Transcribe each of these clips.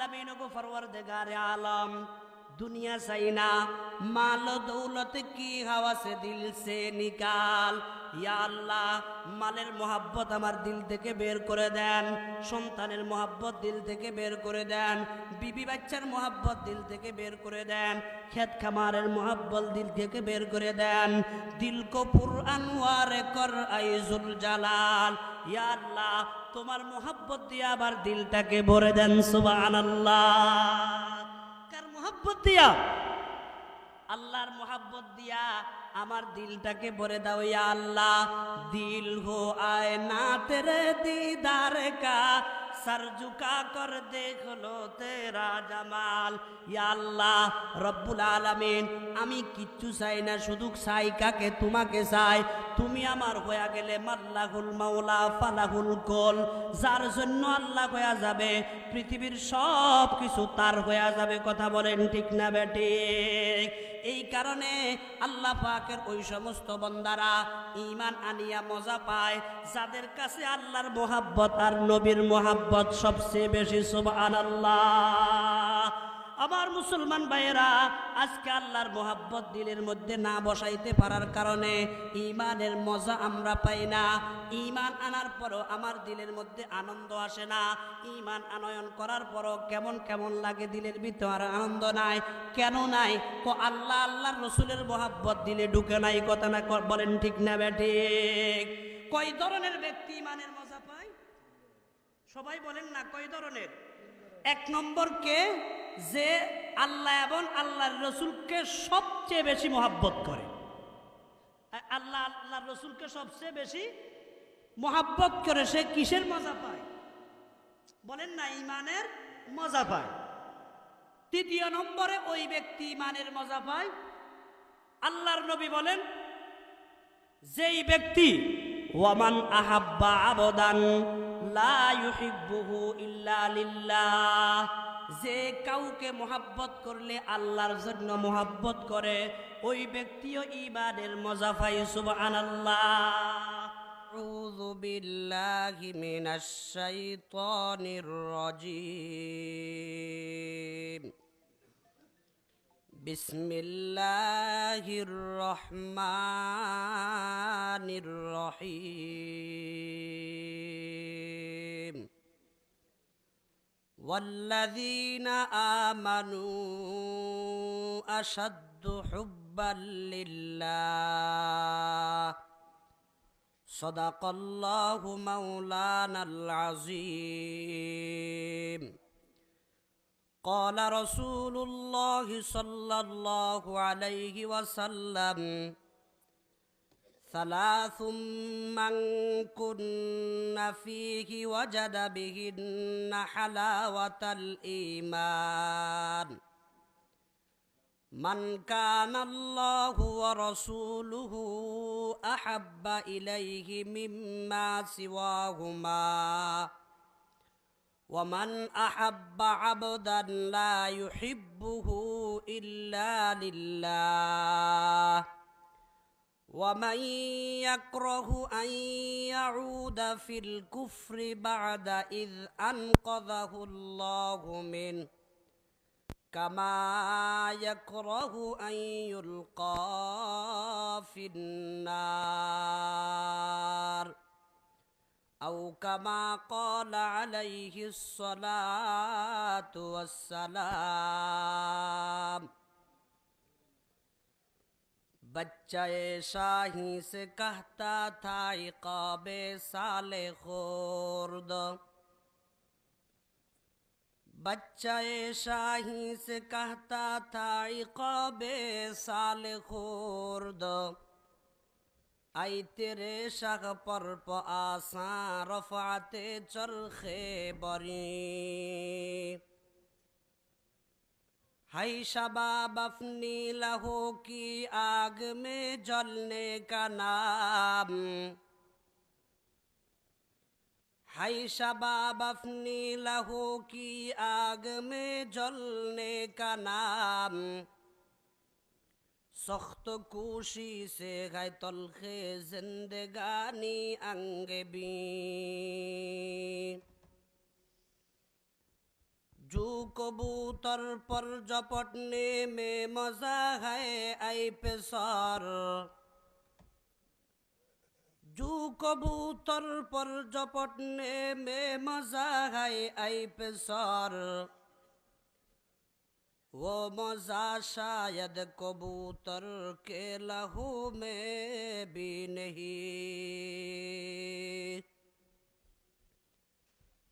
আলামিন গো পরওয়ারদিগারে আলম, दुनिया सैना माल दौलत की हवा से दिल से निकाल। या अल्लाह मालेर मोहब्बत आमार दिल থেকে বের করে দেন, সন্তানের মোহাব্বত দিল থেকে বের করে দেন, বিবি বাচ্চার মোহাব্বত দিল থেকে বের করে দেন, খেত খামারের মোহাব্বত দিল থেকে বের করে দেন। দিল কো পুর আনওয়ার কর আইজুল জালাল। ইয়া আল্লাহ তোমার মোহাব্বত দিয়ে আবার দিলটাকে ভরে দেন। সুবহানাল্লাহ। মোহাব্বত দিয়া, আল্লাহর মোহাব্বত দিয়া আমার দিলটাকে ভরে দাও। ইয়া আল্লাহ দিল হো আয়না তেরে दीदार का सर झुका कर देख लो तेरा जमाल। ইয়া আল্লাহ রব্বুল আলামিন আমি কিচ্ছু চাই না, শুধু চাই কাকে? তোমাকে চাই। তুমি আমার হয়ে গেলে মাল্লাহুল মাওলা ফালাহুল কুল, যার জন্য আল্লাহ হয়ে যাবে পৃথিবীর সব কিছু তার হয়ে যাবে। কথা বলেন ঠিক না বেঠিক? এই কারণে আল্লাহ পাকের ওই সমস্ত বান্দারা ঈমান আনিয়া মজা পায় যাদের কাছে আল্লাহর মোহাব্বত আর নবীর মোহাব্বত সবচেয়ে বেশি। সুবহানাল্লাহ। আমার মুসলমান ভাইয়েরা, আজকে আল্লাহর মোহাব্বত দিলের মধ্যে না বসাইতে পারার কারণে ঈমানের মজা আমরা পাই না। ঈমান আনার পরও আমার দিলের মধ্যে আনন্দ আসে না। ঈমান আনয়ন করার পরও কেমন কেমন লাগে, দিলের ভিতর আনন্দ নাই। কেন নাই? আল্লাহ আল্লাহর রসুলের মোহাব্বত দিলে ঢুকে নাই। কথা না বলেন ঠিক না বেঠিক? কয় ধরনের ব্যক্তি ঈমানের মজা পায়? সবাই বলেন না কয় ধরনের? এক নম্বর কে? যে আল্লাহ এবং আল্লাহর রসুলকে সবচেয়ে বেশি মোহাব্বত করে। আল্লাহ আল্লাহর রসুলকে সবচেয়ে বেশি মোহাব্বত করে সে কিসের মজা পায়? বলেন না, ঈমানের মজা পায়। তৃতীয় নম্বরে ওই ব্যক্তি ঈমানের মজা পায়, আল্লাহর নবী বলেন যেই ব্যক্তি ওয়ামান আহাব্বা আবদান লা ইউহিব্বুহু ইল্লা লিল্লাহ, যে কাউকে মোহাব্বত করলে আল্লাহর জন্য মোহাব্বত করে ওই ব্যক্তিও ঈমানের মজা পায়। সুবহানাল্লাহ। আউযু বিল্লাহি মিনাশ শাইতানির রাজীম। বিসমিল্লাহির রহমানির রহিম। والذين آمنوا أشد حبا لله صدق الله مولانا العظيم। قال رسول الله صلى الله عليه وسلم ثلاث من كن فيه وجد بهن حلاوة الإيمان: من كان الله ورسوله أحب إليه مما سواهما، ومن أحب عبدا لا يحبه إلا لله، ومن يكره أن يعود في الكفر بعد إذ أنقذه الله منه، كما يكره أن يلقى في النار، أو كما قال عليه الصلاة والسلام। बच्चा शाही से कहता था इक़ाबे साले खुर्द, बच्चा शाही से कहता था इक़ाबे साले खुर्द, आई तेरे शक पर आसां रफ़ाते चरखे बरी, हाय शबाब अपनी लहू की आग में जलने का नाम, हाय शबाब अपनी लहू की आग में जलने का नाम, सख्त कोशी से है तलखे जिंदगानी अंग भी, जो कबूतर पर झपटने में मजा है ऐ पेशार, जो कबूतर पर झपटने में मजा है ऐ पेशार, वो मजा शायद कबूतर के लहू में भी नहीं।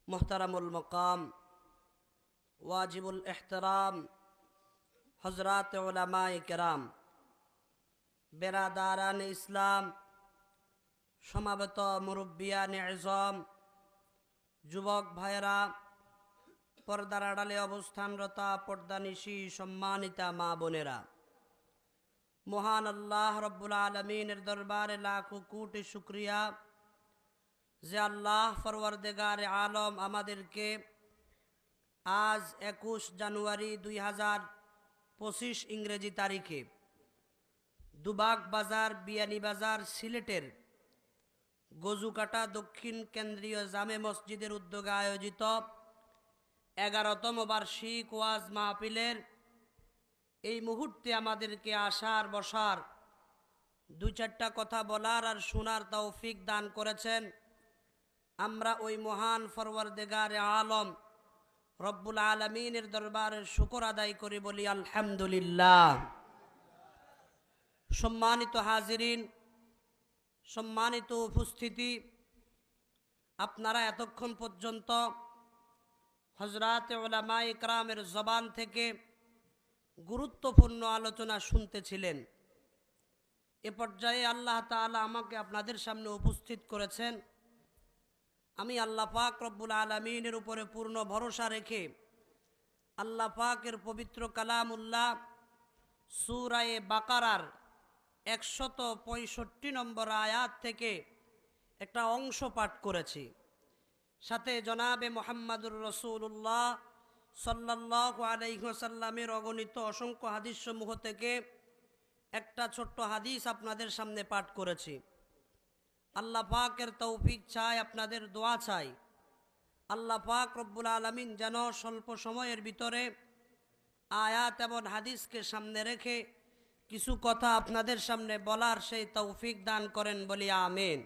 मुहतरमुल मकाम वाजिबुल एहतराम हजरात उलमाए किराम, बेरादारान इस्लाम, সমাবেত মুরব্বিয়ানে আযম, যুবক ভাইরা, পর্দার আড়ালে অবস্থানরতা পর্দানিশী সম্মানিতা মা বোনেরা, মহান আল্লাহ রব্বুল আলমিনের দরবারে লাখো কোটি শুকরিয়া যে আল্লাহ ফরওয়ারদিগারে আলম আমাদেরকে আজ 21 জানুয়ারি 2025 ইংরেজি তারিখে দুবাগ বাজার বিয়ানীবাজার সিলেটের গজুকাটা দক্ষিণ কেন্দ্রীয় জামে মসজিদের উদ্যোগে আয়োজিত 11তম বার্ষিক ওয়াজ মাহফিলের এই মুহূর্তে আমাদেরকে আসার বসার দুই চারটা কথা বলার আর শোনার তৌফিক দান করেছেন। আমরা ওই মহান ফরওয়ারদিগারে আলম রব্বুল আলমিনের দরবারে শুকর আদায় করি, বলি আলহামদুলিল্লাহ। সম্মানিত হাজিরিন, সম্মানিত উপস্থিতি, আপনারা এতক্ষণ পর্যন্ত হযরতে উলামায়ে ইকরামের জবান থেকে গুরুত্বপূর্ণ আলোচনা শুনতেছিলেন। এ পর্যায়ে আল্লাহ তাআলা আমাকে আপনাদের সামনে উপস্থিত করেছেন। আমি আল্লাহ পাক রব্বুল আলামিনের উপরে পূর্ণ ভরসা রেখে আল্লাহ পাকের পবিত্র কালামুল্লাহ সূরা বাকারার 165 নম্বর আয়াত থেকে একটা অংশ পাঠ করেছি। সাথে জনাবে মুহাম্মদুর রাসূলুল্লাহ সাল্লাল্লাহু আলাইহি ওয়াসাল্লামের অগণিত অসংখ্য হাদিস সমূহ থেকে একটা ছোট্ট হাদিস আপনাদের সামনে পাঠ করেছি। আল্লাহ পাকের তৌফিক চাই, আপনাদের দোয়া চাই। আল্লাহ পাক রব্বুল আলামিন যেন স্বল্প সময়ের ভিতরে আয়াত এবং হাদিসকে সামনে রেখে কিছু কথা আপনাদের সামনে বলার সেই তৌফিক দান করেন, বলি আমিন।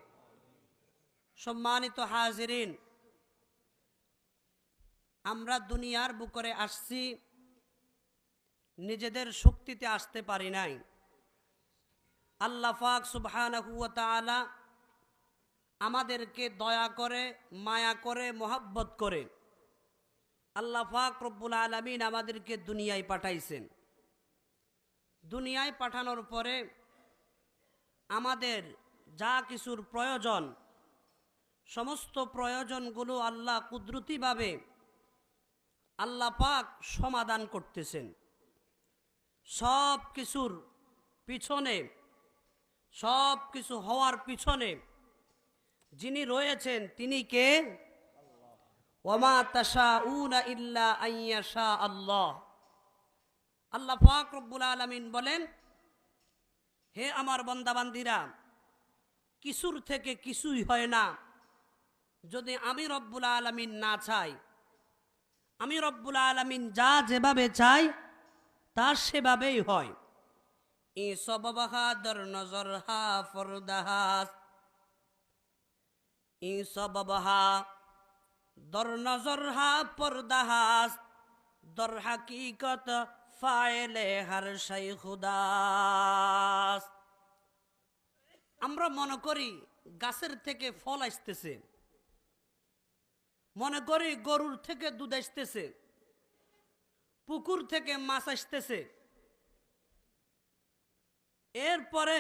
সম্মানিত হাজিরিন, আমরা দুনিয়ার বুকে আসছি, নিজেদের শক্তিতে আসতে পারি নাই। আল্লাহ পাক সুবহানাহু ওয়া তাআলা আমাদেরকে দয়া করে, মায়া করে, মোহাব্বত করে আল্লাহ পাক রব্বুল আলামিন আমাদেরকে দুনিয়ায় পাঠাইছেন। দুনিয়ায় পাঠানোর পরে আমাদের যা কিছুর প্রয়োজন, সমস্ত প্রয়োজনগুলো আল্লাহ কুদরতিভাবে আল্লাহ পাক সমাধান করতেছেন। সব কিছুর পিছনে, সব কিছু হওয়ার পিছনে যিনি রয়েছেন তিনি কে? ওয়ামা তাশাউনা ইল্লা আইয়াশা আল্লাহ। আল্লাহ পাক রব্বুল আলামিন বলেন, হে আমার বান্দাবান্দিরা, কিছুর থেকে কিছুই হয় না যদি আমি রব্বুল আলামিন না চাই। আমি রব্বুল আলামিন যা যেভাবে চাই তা সেভাবেই হয়। ই সববাহা দর নজর হা ফরদাহাস, ই সববাহা দর নজর হা পরদাহাস, দর হাকিকত ফাইলে হর শাই খুদাস। আমরা মনে করি গাছের থেকে ফল আসতেছে, মনে করি গরুর থেকে দুধ আসতেছে, পুকুর থেকে মাছ আসতেছে। এরপরে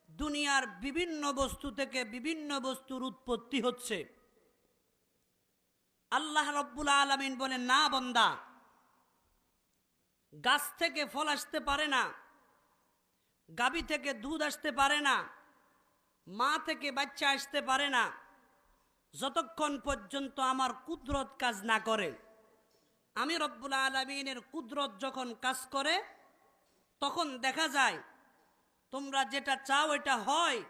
দুনিয়ার বিভিন্ন বস্তু থেকে বিভিন্ন বস্তুর উৎপত্তি হচ্ছে। আল্লাহ রব্বুল আলামিন বলেন, না বান্দা, গাছ থেকে ফল আসতে পারে না, গাভী থেকে দুধ আসতে পারে না, মা থেকে বাচ্চা আসতে পারে না, যতক্ষণ পর্যন্ত আমার কুদরত কাজ না করে। আমি রব্বুল আলামিনের কুদরত যখন কাজ করে তখন দেখা যায় তোমরা যেটা চাও এটা হয়,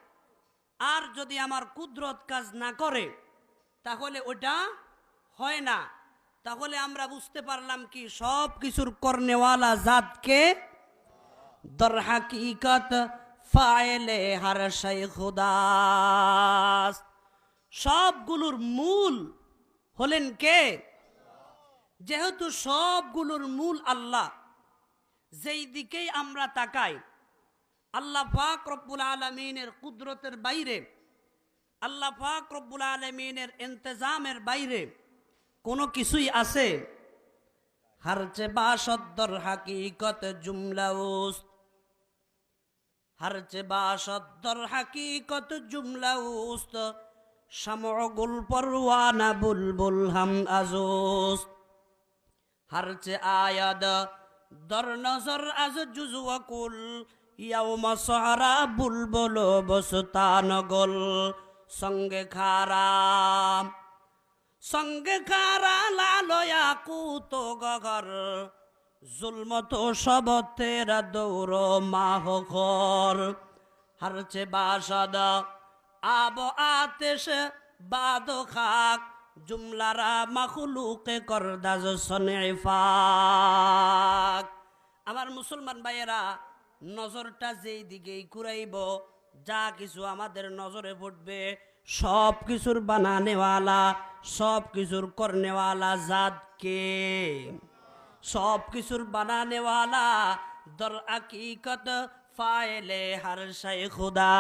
আর যদি আমার কুদরত কাজ না করে তাহলে ওটা হয় না। তাহলে আমরা বুঝতে পারলাম কি সব কিছুর করনেওয়ালা জাতকে দর হাকিকত ফাইলে হার শাই খুদা, সবগুলোর মূল হলেন কে? যেহেতু সবগুলোর মূল আল্লাহ, যেই দিকেই আমরা তাকাই আল্লাহ পাক রব্বুল আলামিনের কুদরতের বাইরে, আল্লাহ পাক রব্বুল আলামিনের ইন্তজামের বাইরে কোনো কিছুই আছে? হারচে বাসদ্দর হাকিকত জুমলাউস্ত, হারচে বাসদ্দর হাকিকত জুমলাউস্ত, শামগুল পরওয়ানা বুলবুল হাম আজুস্ত, হারচে আয়াদ দর নজর আজ জুজওয়াকুল, ইয়াউমা সাহারা বুলবুল বসতান গোল, সঙ্গে খারাম সঙ্গে খারা লালয়া কুত গগর, জুলমত সব তেরা দৌড় মাহ ঘর, হারচে বাসাদ আব আতেশ বাদ খাক, জুমলারা মাখলুকে করদাজ সনে ফাক। আমার মুসলমান ভাইয়েরা, নজরটা যেই দিকেই ঘুরাইব, যা কিছু আমাদের নজরে পড়বে সব কিছুর বানানেওয়ালা, সব কিছুর করনেওয়ালা জাতকে, সব কিছুর বানানেওয়ালা দর হাকিকত ফাইলে হার শাই খুদা,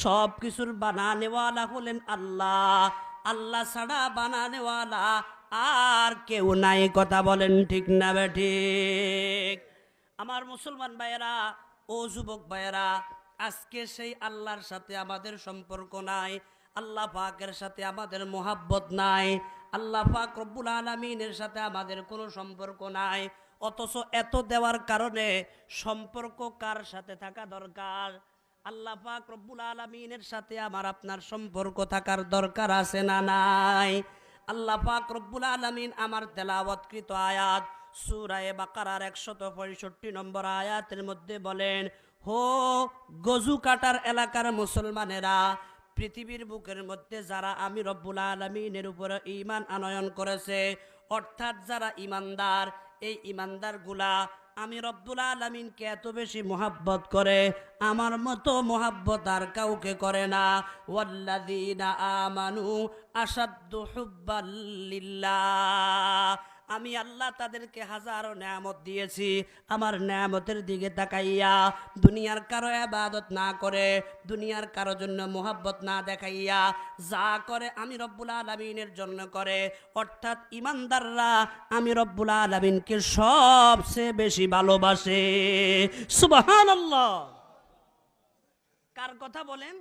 সব কিছুর বানানেওয়ালা হলেন আল্লাহ। আল্লাহ ছাড়া বানানেওয়ালা আর কেউ নাই। কথা বলেন ঠিক না বেঠিক? আমার মুসলমান ভাইয়েরা ও যুবক ভাইয়েরা, আজকে সেই আল্লাহর সাথে আমাদের সম্পর্ক নাই, আল্লাহ পাকের সাথে আমাদের মোহাব্বত নাই, আল্লাহ পাক রব্বুল আলামিনের সাথে আমাদের কোনো সম্পর্ক নাই। অথচ এত দেওয়ার কারণে সম্পর্ক কার সাথে থাকা দরকার? আল্লাহ পাক রব্বুল আলামিনের সাথে আমার আপনার সম্পর্ক থাকার দরকার আছে না নাই? আল্লাহ পাক রব্বুল আলামিন আমার তেলাওয়াতকৃত আয়াত সূরা বাকারার 165 নম্বর আয়াতের মধ্যে বলেন, হো গজু কাটার এলাকার মুসলমানেরা, পৃথিবীর বুকের মধ্যে যারা আমি রব্বুল আলামিনের উপরে ঈমান আনয়ন করেছে, অর্থাৎ যারা ঈমানদার, এই ঈমানদারগুলা আমি রব্বুল আলামিনকে এত বেশি মোহাব্বত করে, আমার মতো মোহাব্বত আর কাউকে করে না। ওয়াল্লাযীনা আমানু আশাদ্দু হুব্বাল লিল্লাহ, আমি আল্লাহ তাদেরকে হাজারো নেয়ামত দিয়েছি, আমার নেয়ামতের দিকে তাকাইয়া দুনিয়ার কারো ইবাদত না করে, দুনিয়ার কারো জন্য মোহাব্বত না দেখাইয়া যা করে আমি রব্বুল আলামিনের জন্য করে, অর্থাৎ ঈমানদাররা আমি রব্বুল আলামিনকে সবচেয়ে বেশি ভালোবাসে। সুবহানাল্লাহ। কার কথা বলেন?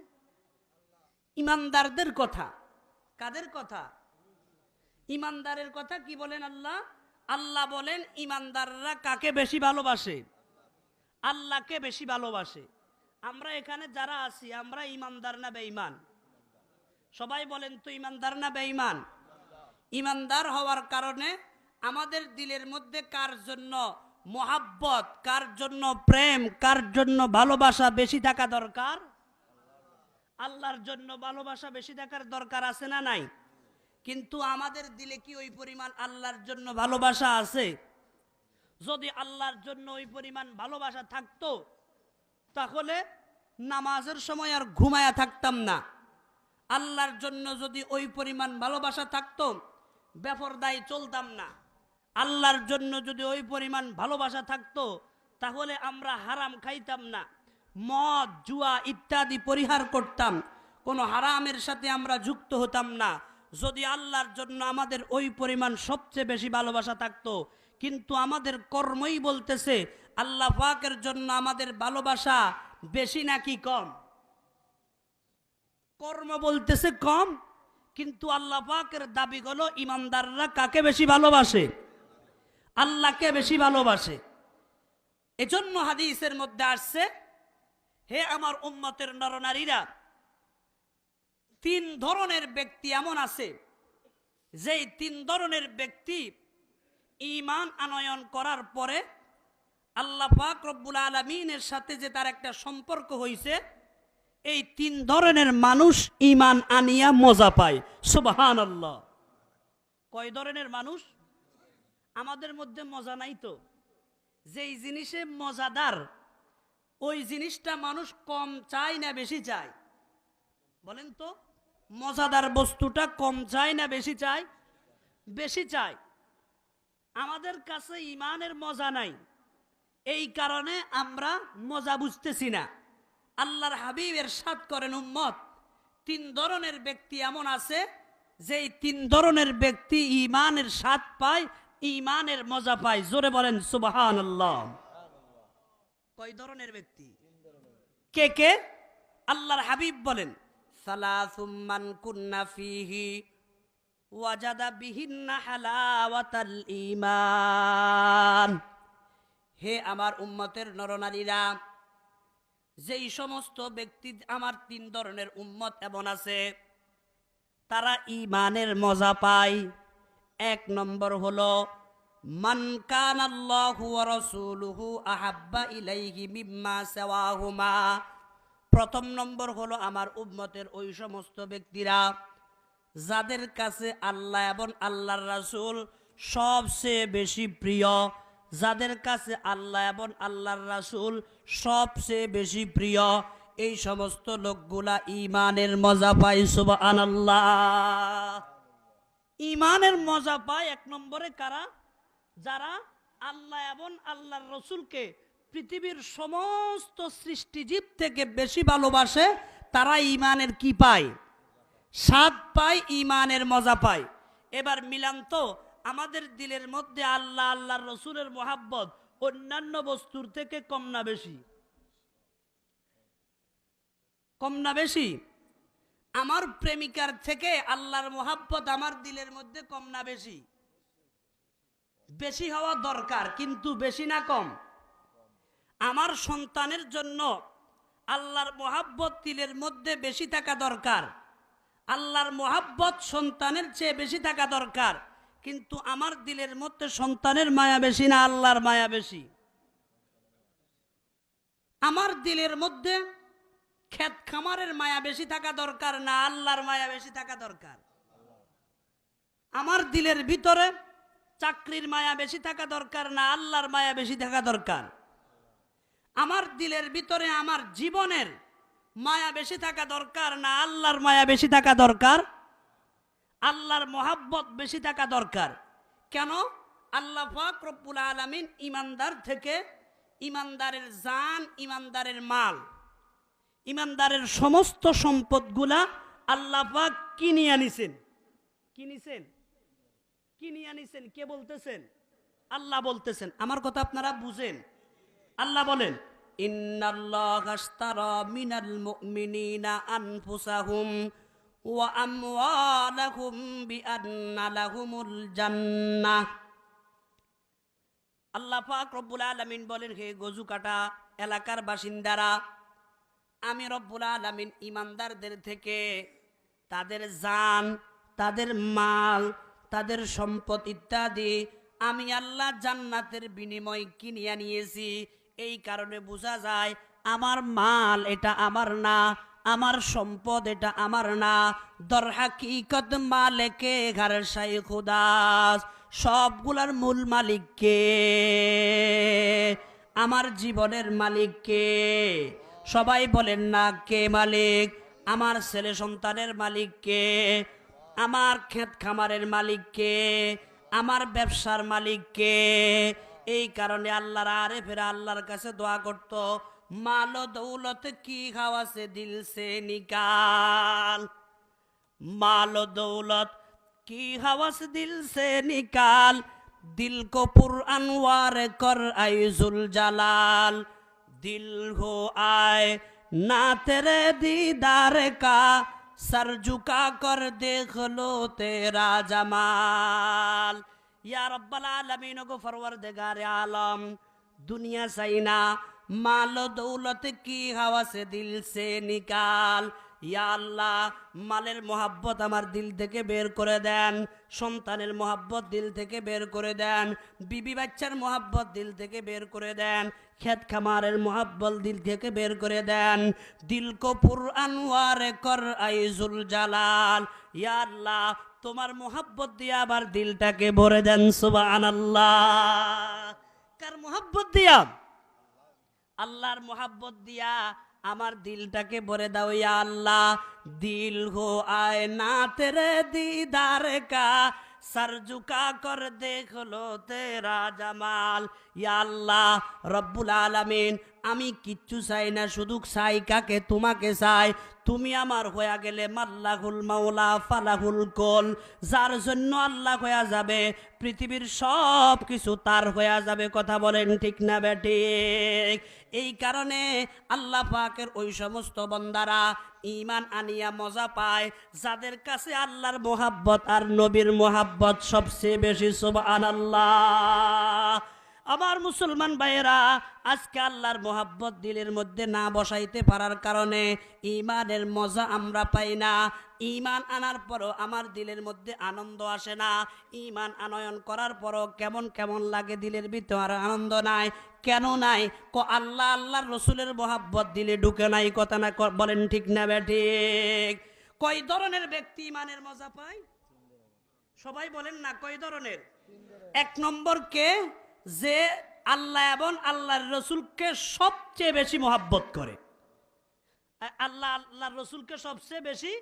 ঈমানদারদের কথা। কাদের কথা? ঈমানদারের কথা। কি বলেন আল্লাহ? আল্লাহ বলেন ঈমানদাররা কাকে বেশি ভালোবাসে? আল্লাহকে বেশি ভালোবাসে। আমরা এখানে যারা আছি, আমরা ঈমানদার না বেঈমান? সবাই বলেন তো, ঈমানদার না বেঈমান? ঈমানদার হওয়ার কারণে আমাদের দিলের মধ্যে কার জন্য মোহাব্বত, কার জন্য প্রেম, কার জন্য ভালোবাসা বেশি থাকা দরকার? আল্লাহর জন্য ভালোবাসা বেশি থাকার দরকার আছে না নাই? কিন্তু আমাদের দিলে কি ওই পরিমাণ আল্লাহর জন্য ভালোবাসা আছে? যদি আল্লাহর জন্য ওই পরিমাণ ভালোবাসা থাকতো, তাহলে নামাজের সময় আর ঘুমায়া থাকতাম না। আল্লাহর জন্য যদি ওই পরিমাণ ভালোবাসা থাকতো, বেপরদায় চলতাম না। আল্লাহর জন্য যদি ওই পরিমাণ ভালোবাসা থাকতো, তাহলে আমরা হারাম খাইতাম না, মদ জুয়া ইত্যাদি পরিহার করতাম, কোনো হারামের সাথে আমরা যুক্ত হতাম না, যদি আল্লাহর জন্য আমাদের ওই পরিমাণ সবচেয়ে বেশি ভালোবাসা থাকতো। কিন্তু আমাদের কর্মই বলতেছে আল্লাহ পাকের জন্য আমাদের ভালোবাসা বেশি নাকি কম? কর্ম বলতেছে কম, কিন্তু আল্লাহ পাকের দাবি হলো ঈমানদাররা কাকে বেশি ভালোবাসে? আল্লাহকে বেশি ভালোবাসে। এজন্য হাদিসের মধ্যে আসছে, হে আমার উম্মতের নরনারীরা, তিন ধরনের ব্যক্তি এমন আছে, যেই তিন ধরনের ব্যক্তি ঈমান আনয়ন করার পরে আল্লাহ পাক রব্বুল আলামিনের সাথে যে তার একটা সম্পর্ক হইছে, এই তিন ধরনের মানুষ ঈমান আনিয়া মজা পায়। সুবহানাল্লাহ। কয় ধরনের মানুষ? আমাদের মধ্যে মজা নাই তো, যেই জিনিসে মজাদার ওই জিনিসটা মানুষ কম চায় না বেশি চায়? বলেন তো, মজাদার বস্তুটা কম চায় না বেশি চায়? বেশি চায়। আমাদের কাছে ইমানের মজা নাই, এই কারণে আমরা মজা বুঝতেছি না। আল্লাহর হাবিব ইরশাদ করেন, উম্মত, 3 ধরনের ব্যক্তি এমন আছে যেই 3 ধরনের ব্যক্তি ইমানের স্বাদ পায়, ইমানের মজা পায়। জোরে বলেন সুবহানাল্লাহ। কয় ধরনের ব্যক্তি? কে কে? আল্লাহর হাবিব বলেন, সালাসুম মান কুন্না ফিহি ওয়াজাদা বিহিন্না হালাওয়াতাল ঈমান। হে আমার উম্মতের নরনারীরা, যেই সমস্ত ব্যক্তি, আমার 3 ধরনের উম্মত এমন আছে, তারা ঈমানের মজা পায়। 1 নম্বর হলো মান কানাল্লাহু ওয়া রাসূলুহু আহাব্বা ইলাইহি মিম্মা সাওয়াহুমা। প্রথম নম্বর হলো আমার উম্মতের ওই সমস্ত ব্যক্তিরা যাদের কাছে আল্লাহ এবং আল্লাহর রাসূল সবচেয়ে বেশি প্রিয়। যাদের কাছে আল্লাহ এবং আল্লাহর রাসূল সবচেয়ে বেশি প্রিয়, এই সমস্ত লোকগুলা ঈমানের মজা পায়। সুবহানাল্লাহ। ঈমানের মজা পায় 1 নম্বরে কারা? যারা আল্লাহ এবং আল্লাহর রাসূলকে পৃথিবীর সমস্ত সৃষ্টিজীব থেকে বেশি ভালোবাসে, তারা ঈমানের কি পায়? স্বাদ পায়, ঈমানের মজা পায়। এবার মিলান তো, আমাদের দিলের মধ্যে আল্লাহ আল্লাহর রাসূলের মোহাব্বত অন্যান্য বস্তুর থেকে কম না বেশি? কম না বেশি? আমার প্রেমিকার থেকে আল্লাহর মোহাব্বত আমার দিলের মধ্যে কম না বেশি? বেশি হওয়া দরকার, কিন্তু বেশি না কম? আমার সন্তানের জন্য আল্লাহর মোহাব্বত দিলের মধ্যে বেশি থাকা দরকার, আল্লাহর মোহাব্বত সন্তানের চেয়ে বেশি থাকা দরকার, কিন্তু আমার দিলের মধ্যে সন্তানের মায়া বেশি না আল্লাহর মায়া বেশি? আমার দিলের মধ্যে ক্ষেত খামারের মায়া বেশি থাকা দরকার না আল্লাহর মায়া বেশি থাকা দরকার? আমার দিলের ভিতরে চাকরির মায়া বেশি থাকা দরকার না আল্লাহর মায়া বেশি থাকা দরকার? আমার দিলের ভিতরে আমার জীবনের মায়া বেশি থাকা দরকার না আল্লাহর মায়া বেশি থাকা দরকার? আল্লাহর মোহাব্বত বেশি থাকা দরকার। কেন? আল্লাহ পাক রব্বুল আলামিন ইমানদার থেকে ইমানদারের জান, ইমানদারের মাল, ইমানদারের সমস্ত সম্পদগুলা আল্লাহ পাক কিনে আনিছেন। কিনেছেন? কিনে আনিছেন। কে বলতেছেন? আল্লাহ বলতেছেন। আমার কথা আপনারা বুঝেন। আল্লাহ বলেন, ইন্নাল্লাহা আশতারা মিনাল মুমিনিনা আনফুসাহুম ওয়া আমওয়ালাহুম বিআন্না লাহুমুল জান্নাহ। আল্লাহ পাক রব্বুল আলামিন বলেন, হে গজুকাটা এলাকার বাসিন্দারা, আমি রব্বুল আলামিন ইমানদারদের থেকে তাদের জান, তাদের মাল, তাদের সম্পদ ইত্যাদি আমি আল্লাহ জান্নাতের বিনিময় কিনিয়া নিয়েছি। এই কারণে বোঝা যায় আমার মাল এটা আমার না, আমার সম্পদ এটা আমার না। দর হাকিকত মালিকে ঘর শাই খুদাস, সবগুলার মূল মালিক কে? আমার জীবনের মালিক কে? সবাই বলেন না কে মালিক? আমার ছেলে সন্তানের মালিক কে? আমার ক্ষেত খামারের মালিক কে? আমার ব্যবসার মালিক কে? এই কারণে আল্লাহর আরেফেরা আল্লাহর কাছে দোয়া করত, মাল দৌলত কি খাওয়াছে দিল সে নিকাল। माल दौलत की हवस दिल से निकाल, दिल को पुरअनवार कर आइजुल जलाल। दिल हो आए ना तेरे दीदार का, सर झुका कर देख लो तेरा जमाल। या रब्बल आलमीन को फरवरदिगार आलम, दुनिया सैना माल दौलत की हवा से दिल से निकाल। ইয়া আল্লাহ, মালের মোহাব্বত আমার দিল থেকে বের করে দেন, সন্তানের মোহাব্বত দিল থেকে বের করে দেন, বিবি বাচ্চার মোহাব্বত দিল থেকে বের করে দেন, ক্ষেত খামারের মোহাব্বত দিল থেকে বের করে দেন। দিল কো পুর আনওয়ার কর আইজুল জালাল। ইয়া আল্লাহ, তোমার মোহাব্বত দিয়া আবার দিলটাকে ভরে দেন সুবহানাল্লাহ। কার মোহাব্বত দিয়া? আল্লাহর মোহাব্বত দিয়া আমার দিলটাকে ভরে দাও ইয়া আল্লাহ। দিল হো আয়না তেরে দীদার কা, সর ঝুকা কর দেখ লো তেরা জামাল। ইয়া আল্লাহ রব্বুল আলামিন, আমি কিচ্ছু চাই না, শুধু চাই কাকে? তোমাকে চাই। তুমি আমার হয়ে গেলে মাল্লাহুল মাওলা ফালাহুল কোল, যার জন্য আল্লাহ হয়ে যাবে পৃথিবীর সব কিছু তার হয়ে যাবে। কথা বলেন ঠিক না বেঠিক? এই কারণে আল্লাহ পাকের ওই সমস্ত বান্দারা ঈমান আনিয়া মজা পায় যাদের কাছে আল্লাহর মোহাব্বত আর নবীর মোহাব্বত সবচেয়ে বেশি। সুবহানাল্লাহ। আমার মুসলমান ভাইয়েরা, আজকে আল্লাহর মোহাব্বত দিলের মধ্যে না বসাইতে পারার কারণে ঈমানের মজা আমরা পাই না। ঈমান আনার পরও আমার দিলের মধ্যে আনন্দ আসে না। ঈমান আনয়ন করার পরও কেমন কেমন লাগে, দিলের ভিতরে আনন্দ নাই। কেন নাই? আল্লাহ আল্লাহর রসুলের মোহাব্বত দিলে ঢুকে নাই। কথা না বলেন ঠিক না বেঠিক? কয় ধরনের ব্যক্তি ঈমানের মজা পায়? সবাই বলেন না কয় ধরনের? এক নম্বর কে? যে আল্লাহ এবং আল্লাহর রসুলকে সবচেয়ে বেশি মোহাব্বত করে। আল্লাহ আল্লাহর রসুলকে সবচেয়ে বেশি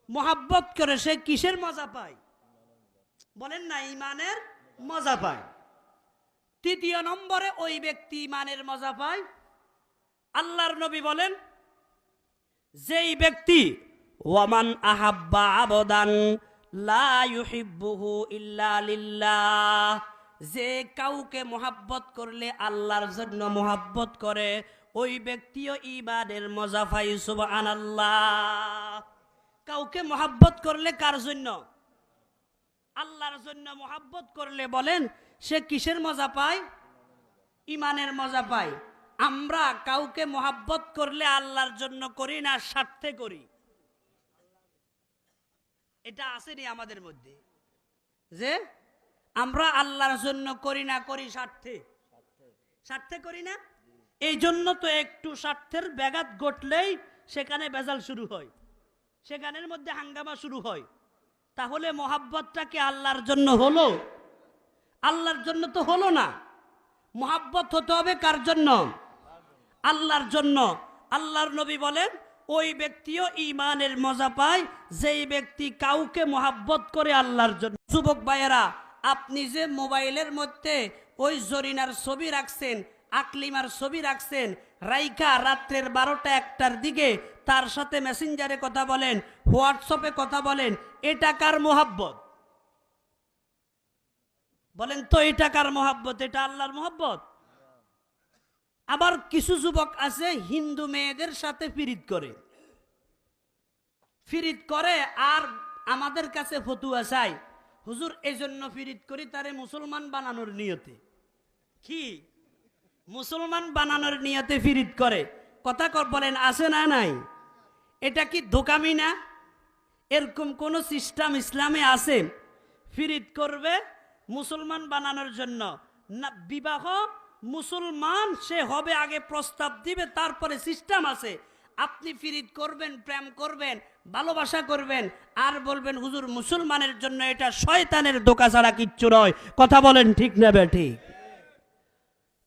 মোহাব্বত করে, সে কিসের মজা পায়? বলেন না, ঈমানের মজা পায়। তৃতীয় নম্বরে ওই ব্যক্তি ঈমানের মজা পায়, আল্লাহর নবী বলেন, যেই ব্যক্তি ওয়ামান আহাব্বা আবদান লা ইউহিব্বুহু ইল্লা লিল্লাহ, যে কাউকে মোহাব্বত করলে আল্লাহর জন্য মোহাব্বত করে, ওই ব্যক্তিও ঈমানের মজা পায়। সুবহানাল্লাহ। কাউকে মোহাব্বত করলে কার জন্য? আল্লাহর জন্য মোহাব্বত করলে বলেন সে কিসের মজা পায়? ঈমানের মজা পায়। আমরা কাউকে মোহাব্বত করলে আল্লাহর জন্য করি না, স্বার্থে করি। এটা আসেনি আমাদের মধ্যে যে আমরা আল্লাহর জন্য করি না, করি স্বার্থে। স্বার্থে করি না, এই জন্য তো একটু স্বার্থের ব্যাঘাত ঘটলেই সেখানে ভেজাল শুরু হয়, সেখানের মধ্যে হাঙ্গামা শুরু হয়। তাহলে মোহাব্বতটা কি আল্লাহর জন্য হলো? আল্লাহর জন্য তো হলো না। মোহাব্বত হতে হবে কার জন্য? আল্লাহর জন্য। আল্লাহর নবী বলেন, ওই ব্যক্তিও ঈমানের মজা পায় যেই ব্যক্তি কাউকে মোহাব্বত করে আল্লাহর জন্য। যুবক ভাইয়েরা, আপনি যে মোবাইলের মধ্যে ওই জরিনার ছবি রাখছেন, আকলিমার ছবি রাখছেন, রাইখা রাত্রের 12টা-1টার দিকে তার সাথে মেসেঞ্জারে কথা বলেন, হোয়াটসঅ্যাপে কথা বলেন, এটা কার মোহাব্বত? বলেন তো, এটা কার মোহাব্বত? এটা আল্লাহর মোহাব্বত? আবার কিছু যুবক আছে হিন্দু মেয়েদের সাথে ফিরিত করে আর আমাদের কাছে ফতুয়া চাই, হুজুর এই জন্য ফিরিত করি তারে মুসলমান বানানোর নিয়তে। কি মুসলমান বানানোর নিয়তে ফিরিত করে? কথা বলেন, আছে না নাই? এটা কি ধোকামি না? এরকম কোন সিস্টেম ইসলামে আছে? ফিরিত করবে মুসলমান বানানোর জন্য না? বিবাহ মুসলমান সে হবে, আগে প্রস্তাব দিবে, তারপরে সিস্টেম আছে। আপনি ফিরিত করবেন, প্রেম করবেন, ভালোবাসা করবেন, আর বলবেন হুজুর মুসলমানের জন্য, এটা শয়তানের ধোঁকা ছাড়া কিচ্ছু নয়। কথা বলেন ঠিক না বেঠিক?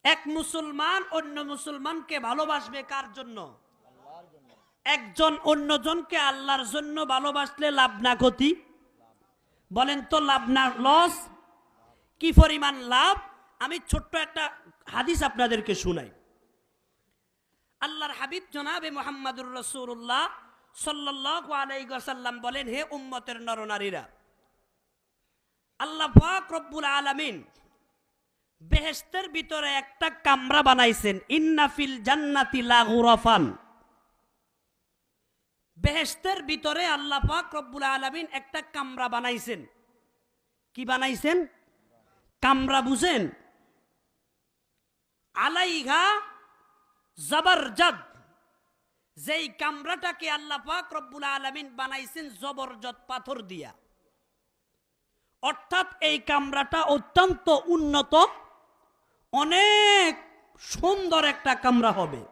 এক মুসলমান অন্য মুসলমানকে ভালোবাসবে কার জন্য? একজন অন্যজনকে আল্লাহর জন্য ভালোবাসলে লাভ না ক্ষতি? বলেন তো, লাভ না লস? কি পরিমাণ লাভ! আমি ছোট্ট একটা হাদিস আপনাদেরকে শুনাই। আল্লাহর হাবিব জনাবে মুহাম্মদুর রাসূলুল্লাহ সাল্লাল্লাহু আলাইহি ওয়াসাল্লাম বলেন, হে উম্মতের নরনারীরা, আল্লাহ পাক রব্বুল আলামিন বেহেশতের ভিতরে একটা কামরা বানাইছেন। ইন্না ফিল জান্নাতি লা গুরাফান। বেহেশতের ভিতরে আল্লাহ পাক রব্বুল আলামিন একটা কামরা বানাইছেন। কি বানাইছেন? কামরা বুঝেন? আলাইহা জবরজদ। যেই কামরাটাকে আল্লাহ পাক রব্বুল আলামিন বানাইছেন জবরজদ পাথর দিয়া, অর্থাৎ এই কামরাটা অত্যন্ত উন্নত, অনেক সুন্দর একটা কামরা হবে।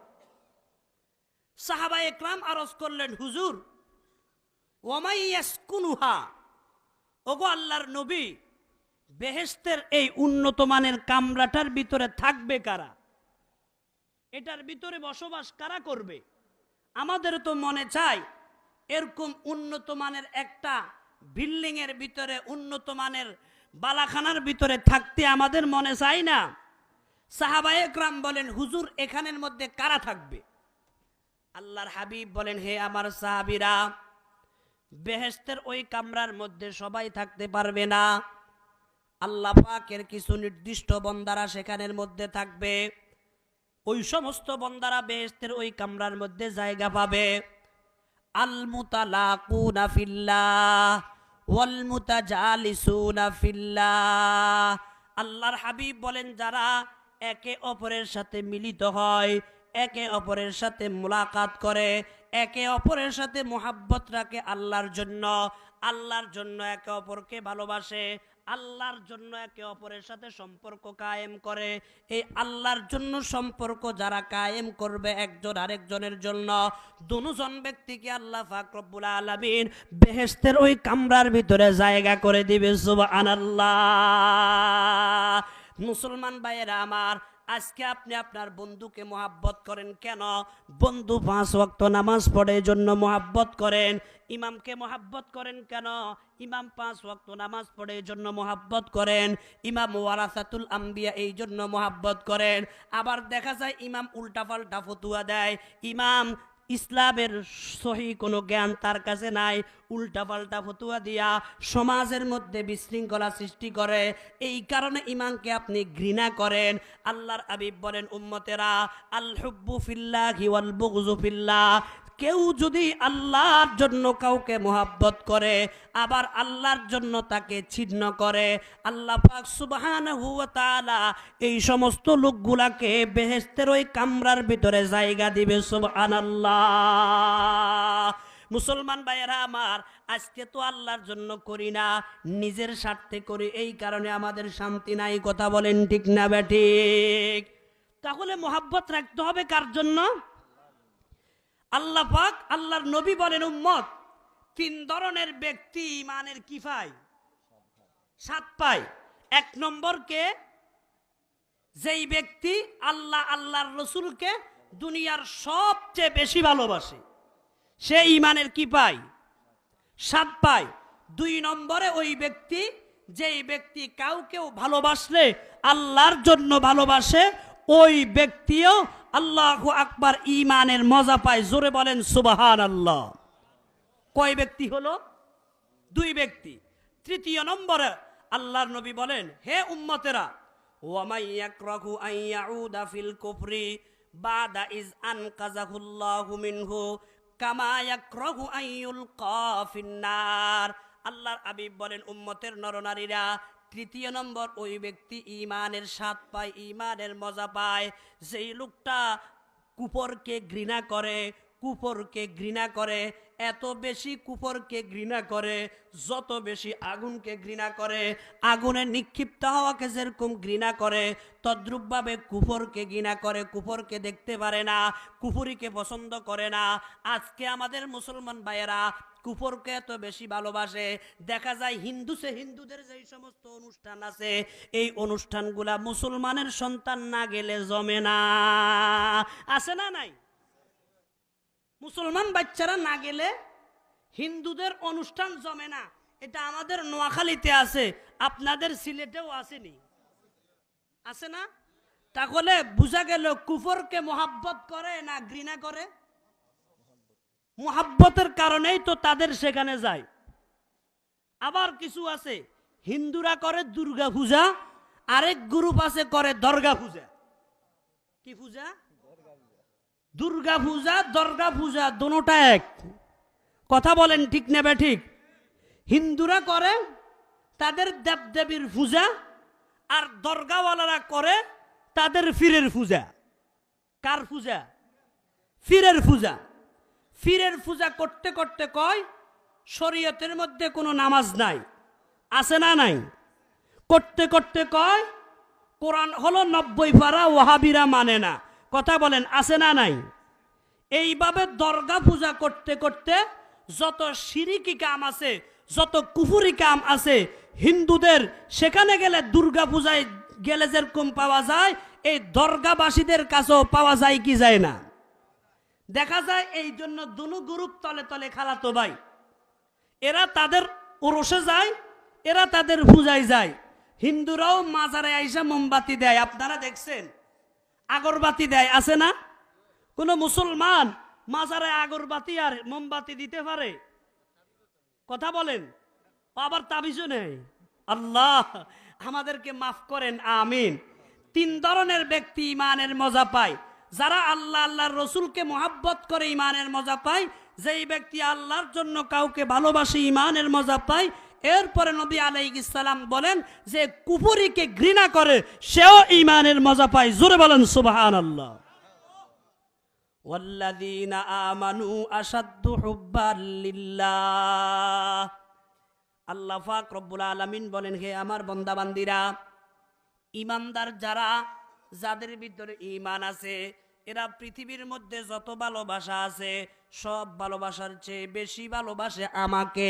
সাহাবায়ে কেরাম আরজ করলেন, হুজুর ওয়ামাই ইয়াসকুনুহা, ওগো আল্লাহর নবী, বেহেশতের এই উন্নত মানের কামরাটার ভিতরে থাকবে কারা? এটার ভিতরে বসবাস কারা করবে? আমাদের তো মনে চায় এরকম উন্নত মানের একটা বিল্ডিং এর ভিতরে, উন্নত মানের বালাখানার ভিতরে থাকতে আমাদের মনে চায় না? সাহাবায়ে কেরাম বলেন, হুজুর এখানের মধ্যে কারা থাকবে? আল্লাহর হাবিব বলেন, হে আমার সাহাবীরা, বেহেশতের ওই কামরার মধ্যে সবাই থাকতে পারবে না। আল্লাহ পাকের কিছু নির্দিষ্ট বান্দারা সেখানের মধ্যে থাকবে। ওই সমস্ত বান্দারা বেহেশতের ওই কামরার মধ্যে জায়গা পাবে। আল মুতালাকুনা ফিল্লাহ ওয়াল মুতাজালিসুনা ফিল্লাহ। আল্লাহর হাবিব বলেন, যারা একে অপরের সাথে মিলিত হয়, একে অপরের সাথে মুলাকাত করে, একে অপরের সাথে মোহাব্বত রাখে আল্লাহর জন্য, আল্লাহর জন্য একে অপরকে ভালোবাসে, আল্লাহর জন্য একে অপরের সাথে সম্পর্ক কায়েম করে। এই আল্লাহর জন্য সম্পর্ক যারা কায়েম করবে একজন আরেকজনের জন্য, দুজন ব্যক্তিকে আল্লাহ পাক রব্বুল আলামিন বেহেশতের ওই কামরার ভিতরে জায়গা করে দিবে। সুবহানাল্লাহ। মুসলমান ভাইয়েরা আমার, আজকে আপনি আপনার বন্ধুকে মোহাব্বত করেন কেন? বন্ধু 5 ওয়াক্ত নামাজ পড়ে জন্য মোহাব্বত করেন। ইমামকে মোহাব্বত করেন কেন? ইমাম 5 ওয়াক্ত নামাজ পড়ে জন্য মোহাব্বত করেন। ইমাম ওয়ারাসাতুল আম্বিয়া এই জন্য মোহাব্বত করেন। আবার দেখা যায় ইমাম উল্টাপাল্টা ফতুয়া দেয়, ইমাম ইসলামের সহি কোনো জ্ঞান তার কাছে নাই, উল্টাপাল্টা ফতুয়া দিয়া সমাজের মধ্যে বিশৃঙ্খলা সৃষ্টি করে। এই কারণে ইমামকে আপনি ঘৃণা করেন। আল্লাহর হাবিব বলেন, উম্মতেরা, আল হুব্বু ফিল্লাহি ওয়াল বুগযু ফিল্লাহ। কেউ যদি আল্লাহর জন্য কাউকে মোহাব্বত করে, আবার আল্লাহর জন্য তাকে ছিন্ন করে, আল্লাহ পাক সুবহানাহু ওয়া তাআলা এই সমস্ত লোকগুলাকে বেহেশতের ওই কামরার ভিতরে জায়গা দিবে। সুবহানাল্লাহ। মুসলমান ভাইয়েরা আমার, আজকে তো আল্লাহর জন্য করি না, নিজের স্বার্থে করি। এই কারণে আমাদের শান্তি নাই। কথা বলেন ঠিক না বেঠিক? তাহলে মোহাব্বত রাখতে হবে কার জন্য? আল্লাহ পাক, আল্লাহর নবী বলেন, উম্মত 3 ধরনের ব্যক্তি ইমানের কি পায়? 7 পায়। 1 নম্বরকে, যেই ব্যক্তি আল্লাহ আল্লাহর রসুলকে দুনিয়ার সবচেয়ে বেশি ভালোবাসে, সে ইমানের কি পায়? 7 পায়। 2 নম্বরে ওই ব্যক্তি, যেই ব্যক্তি কাউকেও ভালোবাসলে আল্লাহর জন্য ভালোবাসে, ওই ব্যক্তিও আল্লাহু আকবার ইমানের মজা পায়। জোরে বলেন সুবহানাল্লাহ। কয় ব্যক্তি হলো? 2 ব্যক্তি। 3 নম্বরে আল্লাহর নবী বলেন, হে উম্মতেরা, ওয়া মান ইয়াকরাহু আন ইয়াউদা ফিল কুফরি বাদা ইজ আনকাযাহুল্লাহু মিনহু কামা ইয়াকরাহু আন ইউলকা ফিন্নার। আল্লাহর হাবিব বলেন, উম্মতের নরনারীরা, 3 নম্বর ওই ব্যক্তি ইমানের স্বাদ পায়, ইমানের মজা পায়, যেই লোকটা কুফরকে ঘৃণা করে, কুফরকে ঘৃণা করে, এত বেশি কুফরকে ঘৃণা করে, যত বেশি আগুনকে ঘৃণা করে, আগুনে নিক্ষিপ্ত হওয়াকে যেরকম ঘৃণা করে, তদ্রূপভাবে কুফরকে ঘৃণা করে, কুফরকে দেখতে পারে না, কুফরিকে পছন্দ করে না। আজকে আমাদের মুসলমান ভাইয়েরা কুফরকে এত বেশি ভালোবাসে। দেখা যায় হিন্দুদের যেই সমস্ত অনুষ্ঠান আছে, এই অনুষ্ঠানগুলা মুসলমানের সন্তান না গেলে জমে না। আছে না নাই? মুসলমান বাচ্চারা না গেলে হিন্দুদের অনুষ্ঠান জমে না। এটা আমাদের নোয়াখালীতে আছে, আপনাদের সিলেটেও আসেনি, আছে না? তাহলে বুঝা গেল কুফরকে মোহাব্বত করে না ঘৃণা করে? মোহাব্বতের কারণেই তো তাদের সেখানে যায়। আবার কিছু আছে, হিন্দুরা করে দুর্গা পূজা, আরেক গ্রুপ আছে করে দর্গা পূজা। কি পূজা? দুর্গা পূজা, দর্গা পূজা, দুটোটা এক। কথা বলেন ঠিক নেবে ঠিক? হিন্দুরা করে তাদের দেবদেবীর পূজা, আর দর্গাওয়ালারা করে তাদের পীরের পূজা। কার পূজা? পীরের পূজা। পীরের পূজা করতে করতে কয় শরীয়তের মধ্যে কোনো নামাজ নাই, আছে না নাই? করতে করতে কয় কোরআন হলো 90 পারা, ওয়াহাবিরা মানে না। কথা বলেন আছে না নাই? এইভাবে দর্গা পূজা করতে করতে যত শিরিকি কাম আছে, যত কুফুরি কাম আছে হিন্দুদের, সেখানে গেলে দুর্গা পূজায় গেলে যেরকম পাওয়া যায়, এই দরগাবাসীদের কাছেও পাওয়া যায় কি যায় না? দেখা যায় এই জন্য দুনো গ্রুপ তলে তলে খালাতো ভাই। এরা তাদের ওরসে যায়, এরা তাদের পূজায় যায়। হিন্দুরাও মাজারে আইসা মোমবাতি দেয়, আপনারা দেখছেন, আগরবাতি দেয়, আছে না? কোন মুসলমান মাজারে আগরবাতি আর মোমবাতি দিতে পারে? কথা বলেন। আবার তাবিজও নেই। আল্লাহ আমাদেরকে মাফ করেন, আমিন। তিন ধরনের ব্যক্তি ইমানের মজা পায়। যারা আল্লাহ আল্লাহর রসুলকে মোহাব্বত করে ইমানের মজা পায়। যেই ব্যক্তি আল্লাহর জন্য কাউকে ভালোবাসে ইমানের মজা পায়। এরপরে নবী আলাইহিস সালাম বলেন যে কুফরিকে ঘৃণা করে সেও ইমানের মজা পায়। জোরে বলেন সুবহানাল্লাহ। ওয়াল্লাযীনা আমানু আশাদ্দু হুব্বান লিল্লাহ। আল্লাহ পাক রব্বুল আলামিন বলেন, হে আমার বান্দা বান্দিরা, ইমানদার যারা, যাদের ভিতরে ঈমান আছে, এরা পৃথিবীর মধ্যে যত ভালোবাসা আছে সব ভালোবাসার চেয়ে বেশি ভালোবাসে আমাকে।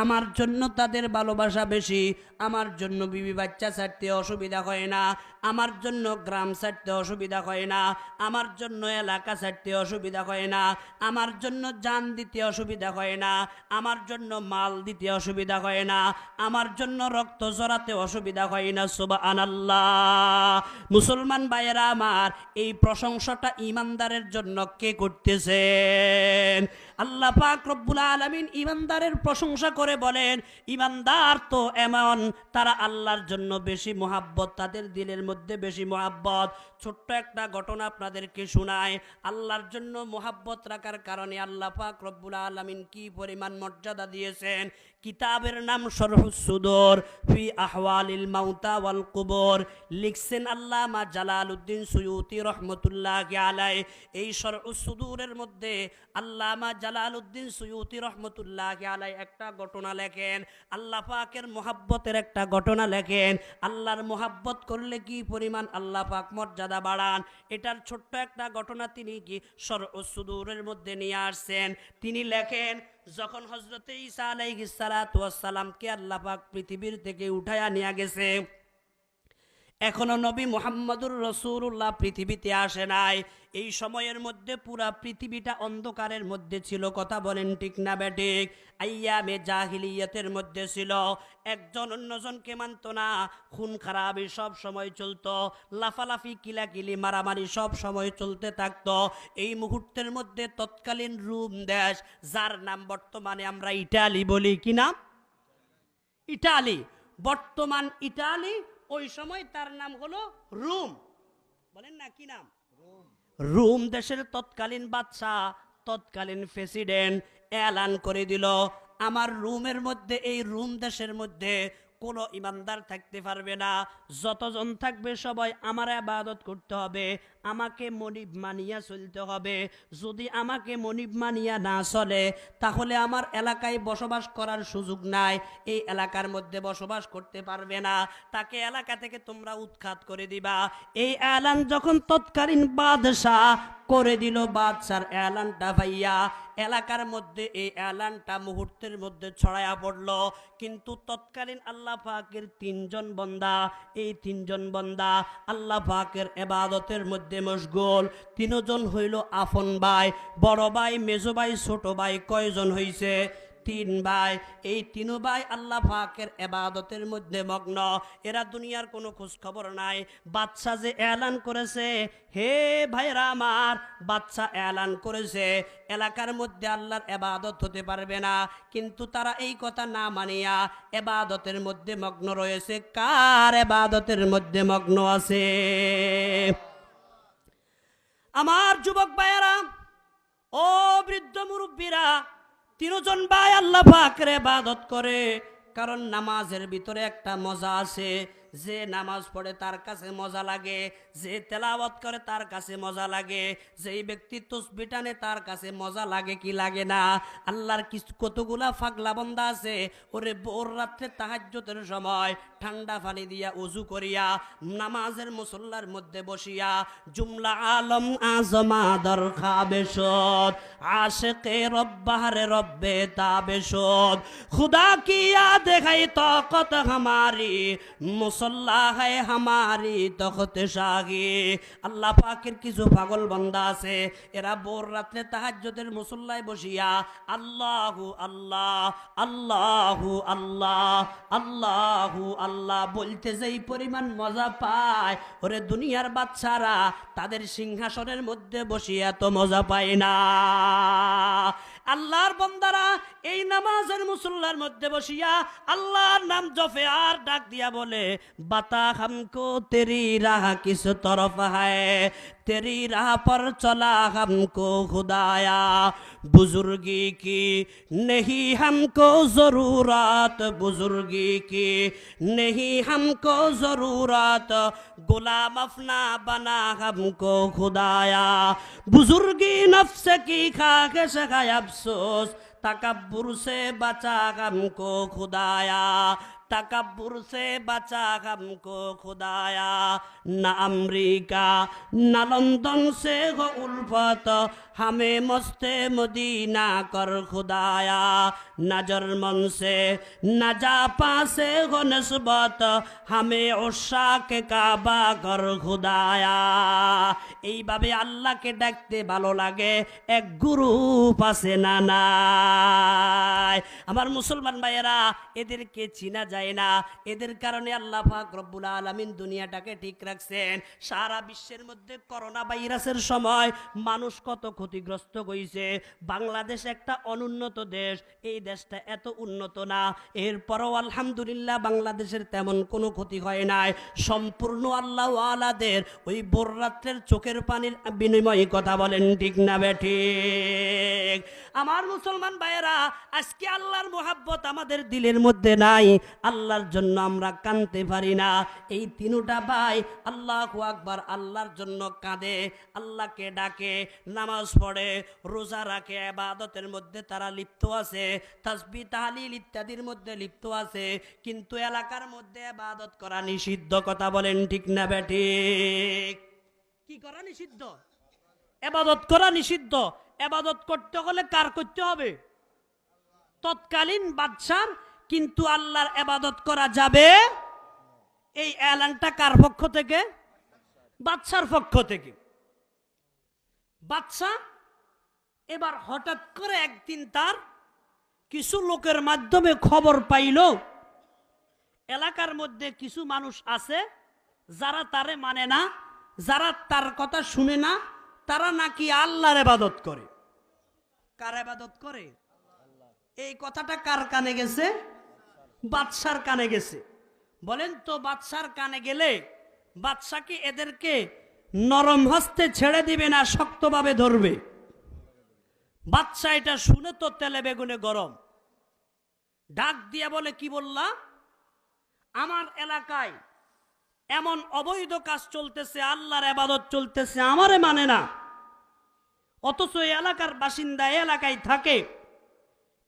আমার জন্য তাদের ভালোবাসা বেশি। আমার জন্য বিবি বাচ্চা ছাড়তে অসুবিধা হয় না, আমার জন্য গ্রাম ছাড়তে অসুবিধা হয় না, আমার জন্য এলাকা ছাড়তে অসুবিধা হয় না, আমার জন্য জান দিতে অসুবিধা হয় না, আমার জন্য মাল দিতে অসুবিধা হয় না, আমার জন্য রক্ত ঝরাতে অসুবিধা হয় না। সুবহানাল্লাহ। মুসলমান ভাইয়েরা আমার, এই প্রশংসাটা ইমানদারের জন্য কে করতেছেন? আল্লাহ পাক রব্বুল আলামিন ইমানদারের প্রশংসা করে বলেন, ইমানদার তো এমন, তারা আল্লাহর জন্য বেশি মোহাব্বত, তাদের দিলের মধ্যে বেশি মোহাব্বত। ছোট্ট একটা ঘটনা আপনাদেরকে শোনায়। আল্লাহর জন্য মোহাব্বত রাখার কারণে আল্লাহ পাক রব্বুল আলামিন কি পরিমাণ মর্যাদা দিয়েছেন। কিতাবের নাম শরহুস সুদুর ফি আহওয়ালিল মাউতা ওয়াল কুবুর, লিখছেন আল্লামা জালালউদ্দিন সুয়ুতি রহমতুল্লাহি আলাইহি। এই শরহুস সুদুরের মধ্যে আল্লামা জালালউদ্দিন সুয়ুতি রহমতুল্লাহি আলাইহি একটা ঘটনা লেখেন, আল্লাহ পাকের মোহাব্বতের একটা ঘটনা লেখেন। আল্লাহর মোহাব্বত করলে কি পরিমাণ আল্লাহ পাক মর্যাদা বাড়ান, এটার ছোট্ট একটা ঘটনা তিনি কি শরহুস সুদুরের মধ্যে নিয়ে আসছেন। তিনি লেখেন, যখন হযরতে ঈসা আলাইহিস সালাতু ওয়াস সালামকে আল্লাহ পাক পৃথিবীর থেকে উঠায়া নিয়ে গেছে, এখনো নবী মুহাম্মদুর রাসূলুল্লাহ পৃথিবীতে আসে নাই। এই সময়ের মধ্যে পুরা পৃথিবীটা অন্ধকারের মধ্যে ছিল। কথা বলেন ঠিক না বেঠিক? আইয়ামে জাহিলিয়াতের মধ্যে ছিল। একজন অন্যজনকে মানত না, খুন খারাপি সব সময় চলতো, লাফালাফি কিলাকিলি মারামারি সব সময় চলতে থাকতো। এই মুহূর্তের মধ্যে তৎকালীন রোম দেশ, যার নাম বর্তমানে আমরা ইটালি বলি, কি নাম? ইটালি। বর্তমান ইটালি, ওই সময় তার নাম হলো রোম। বলেন না কি নাম? রোম দেশের তৎকালীন বাদশাহ, তৎকালীন প্রেসিডেন্ট এলান করে দিল, আমার রোমের মধ্যে, এই রোম দেশের মধ্যে কোনো ইমানদার থাকতে পারবে না। যতজন থাকবে সবাই আমার ইবাদত করতে হবে, আমাকে মনিব মানিয়া চলতে হবে। যদি আমাকে মনিব মানিয়া না চলে, তাহলে আমার এলাকায় বসবাস করার সুযোগ নাই, এই এলাকার মধ্যে বসবাস করতে পারবে না, তাকে এলাকা থেকে তোমরা উৎখাত করে দিবা। এই এলান যখন তৎকালীন বাদশাহ করে দিল, বাদশার এলানটা ভাইয়া এলাকার মধ্যে এই এলানটা মুহূর্তের মধ্যে ছড়ায়া পড়ল। কিন্তু তৎকালীন আল্লাহ পাকের তিনজন বান্দা, এই তিনজন বান্দা আল্লাহ পাকের ইবাদতের মধ্যে মশগুল। তিনজন হইল আপন ভাই, বড় ভাই, মেজো ভাই, ছোট ভাই। কয়জন হইছে? তিন ভাই। এই তিন ভাই আল্লাহ পাকের ইবাদতের মধ্যে মগ্ন। এরা দুনিয়ার কোনো খোঁজ খবর নাই। বাদশা যে এলান করেছে, হে ভাইরা আমার, বাদশা এলান করেছে এলাকার মধ্যে আল্লাহর ইবাদত হতে পারবে না, কিন্তু তারা এই কথা না মানিয়া ইবাদতের মধ্যে মগ্ন রয়েছে। কার ইবাদতের মধ্যে মগ্ন আছে? আমার যুবক ভাইয়েরা, ও বৃদ্ধ মুরব্বীরা, তিনজন ভাই আল্লাহ পাকের ইবাদত করে। কারণ নামাজের ভিতরে একটা মজা আছে। যে নামাজ পড়ে তার কাছে মজা লাগে, যে তেলাওয়াত করে তার কাছে মজা লাগে, যেই ব্যক্তি তাসবিহ টানে তার কাছে মজা লাগে কি লাগে না? আল্লাহর কিছু কতগুলা পাগলা বান্দা আছে, ওরে ভোর রাত্রে তাহাজ্জুদের সময় ঠান্ডা পানি দিয়া উযু করিয়া নামাজের মুসল্লার মধ্যে বসিয়া জুমলা আলম আজমা দর খাবেশত আশিকে রব্বাহরে রব্বে তাবেশত खुदा की याद है तौकत हमारी मुसल्ला है हमारी तख्त शाही। আল্লাহ পাকের কিছু পাগল বান্দা আছে, এরা ভোর রাত্রে তাহাজ্জুদের মুসল্লায় বসিয়া আল্লাহু আল্লাহ আল্লাহু আল্লাহ আল্লাহু আল্লাহ বলতে যেই পরিমাণ মজা পায়, ওরে দুনিয়ার বাচ্চারা তাদের সিংহাসনের মধ্যে বসিয়া তো মজা পায় না। আল্লাহর বান্দারা এই নামাজের মুসল্লার মধ্যে বসিয়া আল্লাহর নাম জপে আর ডাক দিয়া বলে, বাতা हमको तेरी राह किस तरफ है, तेरी राह पर चला हमको खुदाया, बुजुर्गी की नहीं हमको जरूरत, बुजुर्गी की नहीं हमको जरूरत, गुलाम अपना बना हमको खुदाया, बुजुर्गी नफ्स की खाकिश है अफसोस, तकब्बुर से बचा हमको खुदाया, तकब्बुर से बचा हमको खुदाया, न अमरीका न लंदन से हो उल्फत, हमें मस्ते मदीना कर खुदाया, न जर्मन से न जापान से हो नस्बत, हमें उशाक काबा कर खुदाया। এইভাবে আল্লাহকে ডাকতে ভালো লাগে, এক গ্রুপ আছে না নাই? আমার মুসলমান ভাইয়েরা, এদেরকে চিনা যায় না, এদের কারণে আল্লাহ পাক রব্বুল আলামিন দুনিয়াটাকে ঠিক রাখছেন। সারা বিশ্বের মধ্যে করোনা ভাইরাসের সময় মানুষ কত ক্ষতিগ্রস্ত হয়েছে। বাংলাদেশ একটা অনুন্নত দেশ, এই দেশটা এত উন্নত না, এরপরও আলহামদুলিল্লাহ বাংলাদেশের তেমন কোনো ক্ষতি হয় নাই। সম্পূর্ণ আল্লাহ ওয়ালাদের ওই ভোর রাত্রের চোখের পানির বিনিময়ে কথা বলেন ঠিক না বেঠিক? আমার মুসলমান ভাইয়েরা, আজকে আল্লাহর মোহাব্বত আমাদের দিলের মধ্যে নাই, আল্লাহর জন্য আমরা কাঁদতে পারি না। এই তিনটা ভাই আল্লাহু আকবার, আল্লাহর জন্য কাঁদে, আল্লাহকে ডাকে, নামাজ পড়ে, রোজা রাখে, ইবাদতের মধ্যে তারা লিপ্ত আছে, তাসবিহ তাহলিল ইত্যাদির মধ্যে লিপ্ত আছে, কিন্তু এলাকার মধ্যে ইবাদত করা নিষিদ্ধ। কথা বলেন ঠিক না বেঠিক? কি করা নিষিদ্ধ? ইবাদত করা নিষিদ্ধ। ইবাদত করতে হলে কার করতে হবে? তৎকালীন বাদশার। কিন্তু আল্লাহর ইবাদত করা যাবে, এই এলানটা কার পক্ষ থেকে? বাদশার পক্ষ থেকে। বাদশা এবার হঠাৎ করে একদিন তার কিছু লোকের মাধ্যমে খবর পাইল, এলাকার মধ্যে কিছু মানুষ আছে যারা তারে মানে না, যারা তার কথা শুনে না, তারা নাকি আল্লাহর ইবাদত করে। কার ইবাদত করে? এই কথাটা কার কানে গেছে? বাদশার কানে গেছে। বলেন তো, বাদশার কানে গেলে বাদশা কি এদেরকে নরম হস্তে ছেড়ে দিবে না শক্তভাবে ধরবে? বাদশা এটা শুনে তো তেলে বেগুনে গরম, ডাক দিয়ে বলে, কি বললা? আমার এলাকায় এমন অবৈধ কাজ চলতেছে, আল্লাহর ইবাদত চলতেছে, আমারে মানে না, অথচ এই এলাকার বাসিন্দা এলাকায় থাকে,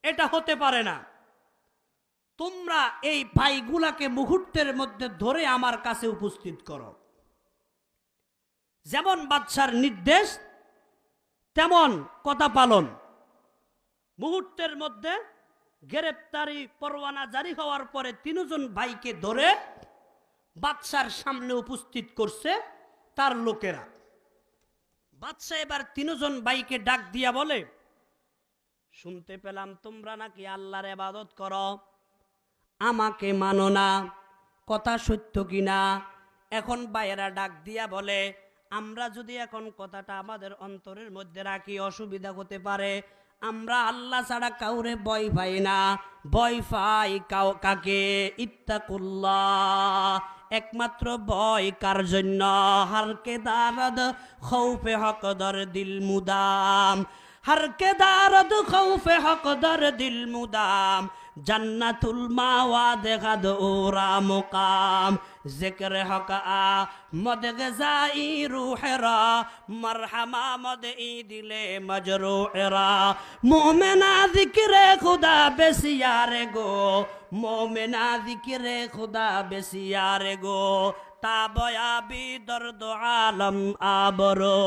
এটা হতে পারে না। তোমরা এই ভাইগুলাকে মুহূর্তের মধ্যে ধরে আমার কাছে উপস্থিত করো। যেমন বাদশার নির্দেশ তেমন কথা পালন। মুহূর্তের মধ্যে গ্রেপ্তারি পরোয়ানা জারি হওয়ার পরে তিনজন ভাইকে ধরে বাদশার সামনে উপস্থিত করছে তার লোকেরা। বাদশা এবার তিনজন ভাইকে ডাক দিয়া বলে, শুনতে পেলাম তোমরা নাকি আল্লাহর ইবাদত করো, আমাকে মানো না, কথা সত্য কিনা? এখন ভাইয়েরা ডাক দিয়া বলে, আমরা যদি এখন কথাটা আমাদের অন্তরের মধ্যে রাখি অসুবিধা হতে পারে। আমরা আল্লাহ ছাড়া কাউরে ভয় পাই না, ভয় পাই কাকে? ইত্তাকুল্লাহ। একমাত্র ভয় কার জন্য? হর কে দারদ খৌফে হকদর দিল মুদাম, हर के दारद खौफ हक दर दिल मुदाम, জান্নাতুল মাওয়া দেখা দৌরা মুকাম জিক্র হকা মদ গজাই রুহরা মারহামা মদ ই দিলে মজরুরা মোমেনা জিক্রে খুদা বেসিয়ারে গো মোমেনা জিক্রে খুদা বেসিয়ারে গো তাবয়াবি দর্দ আলম আবরো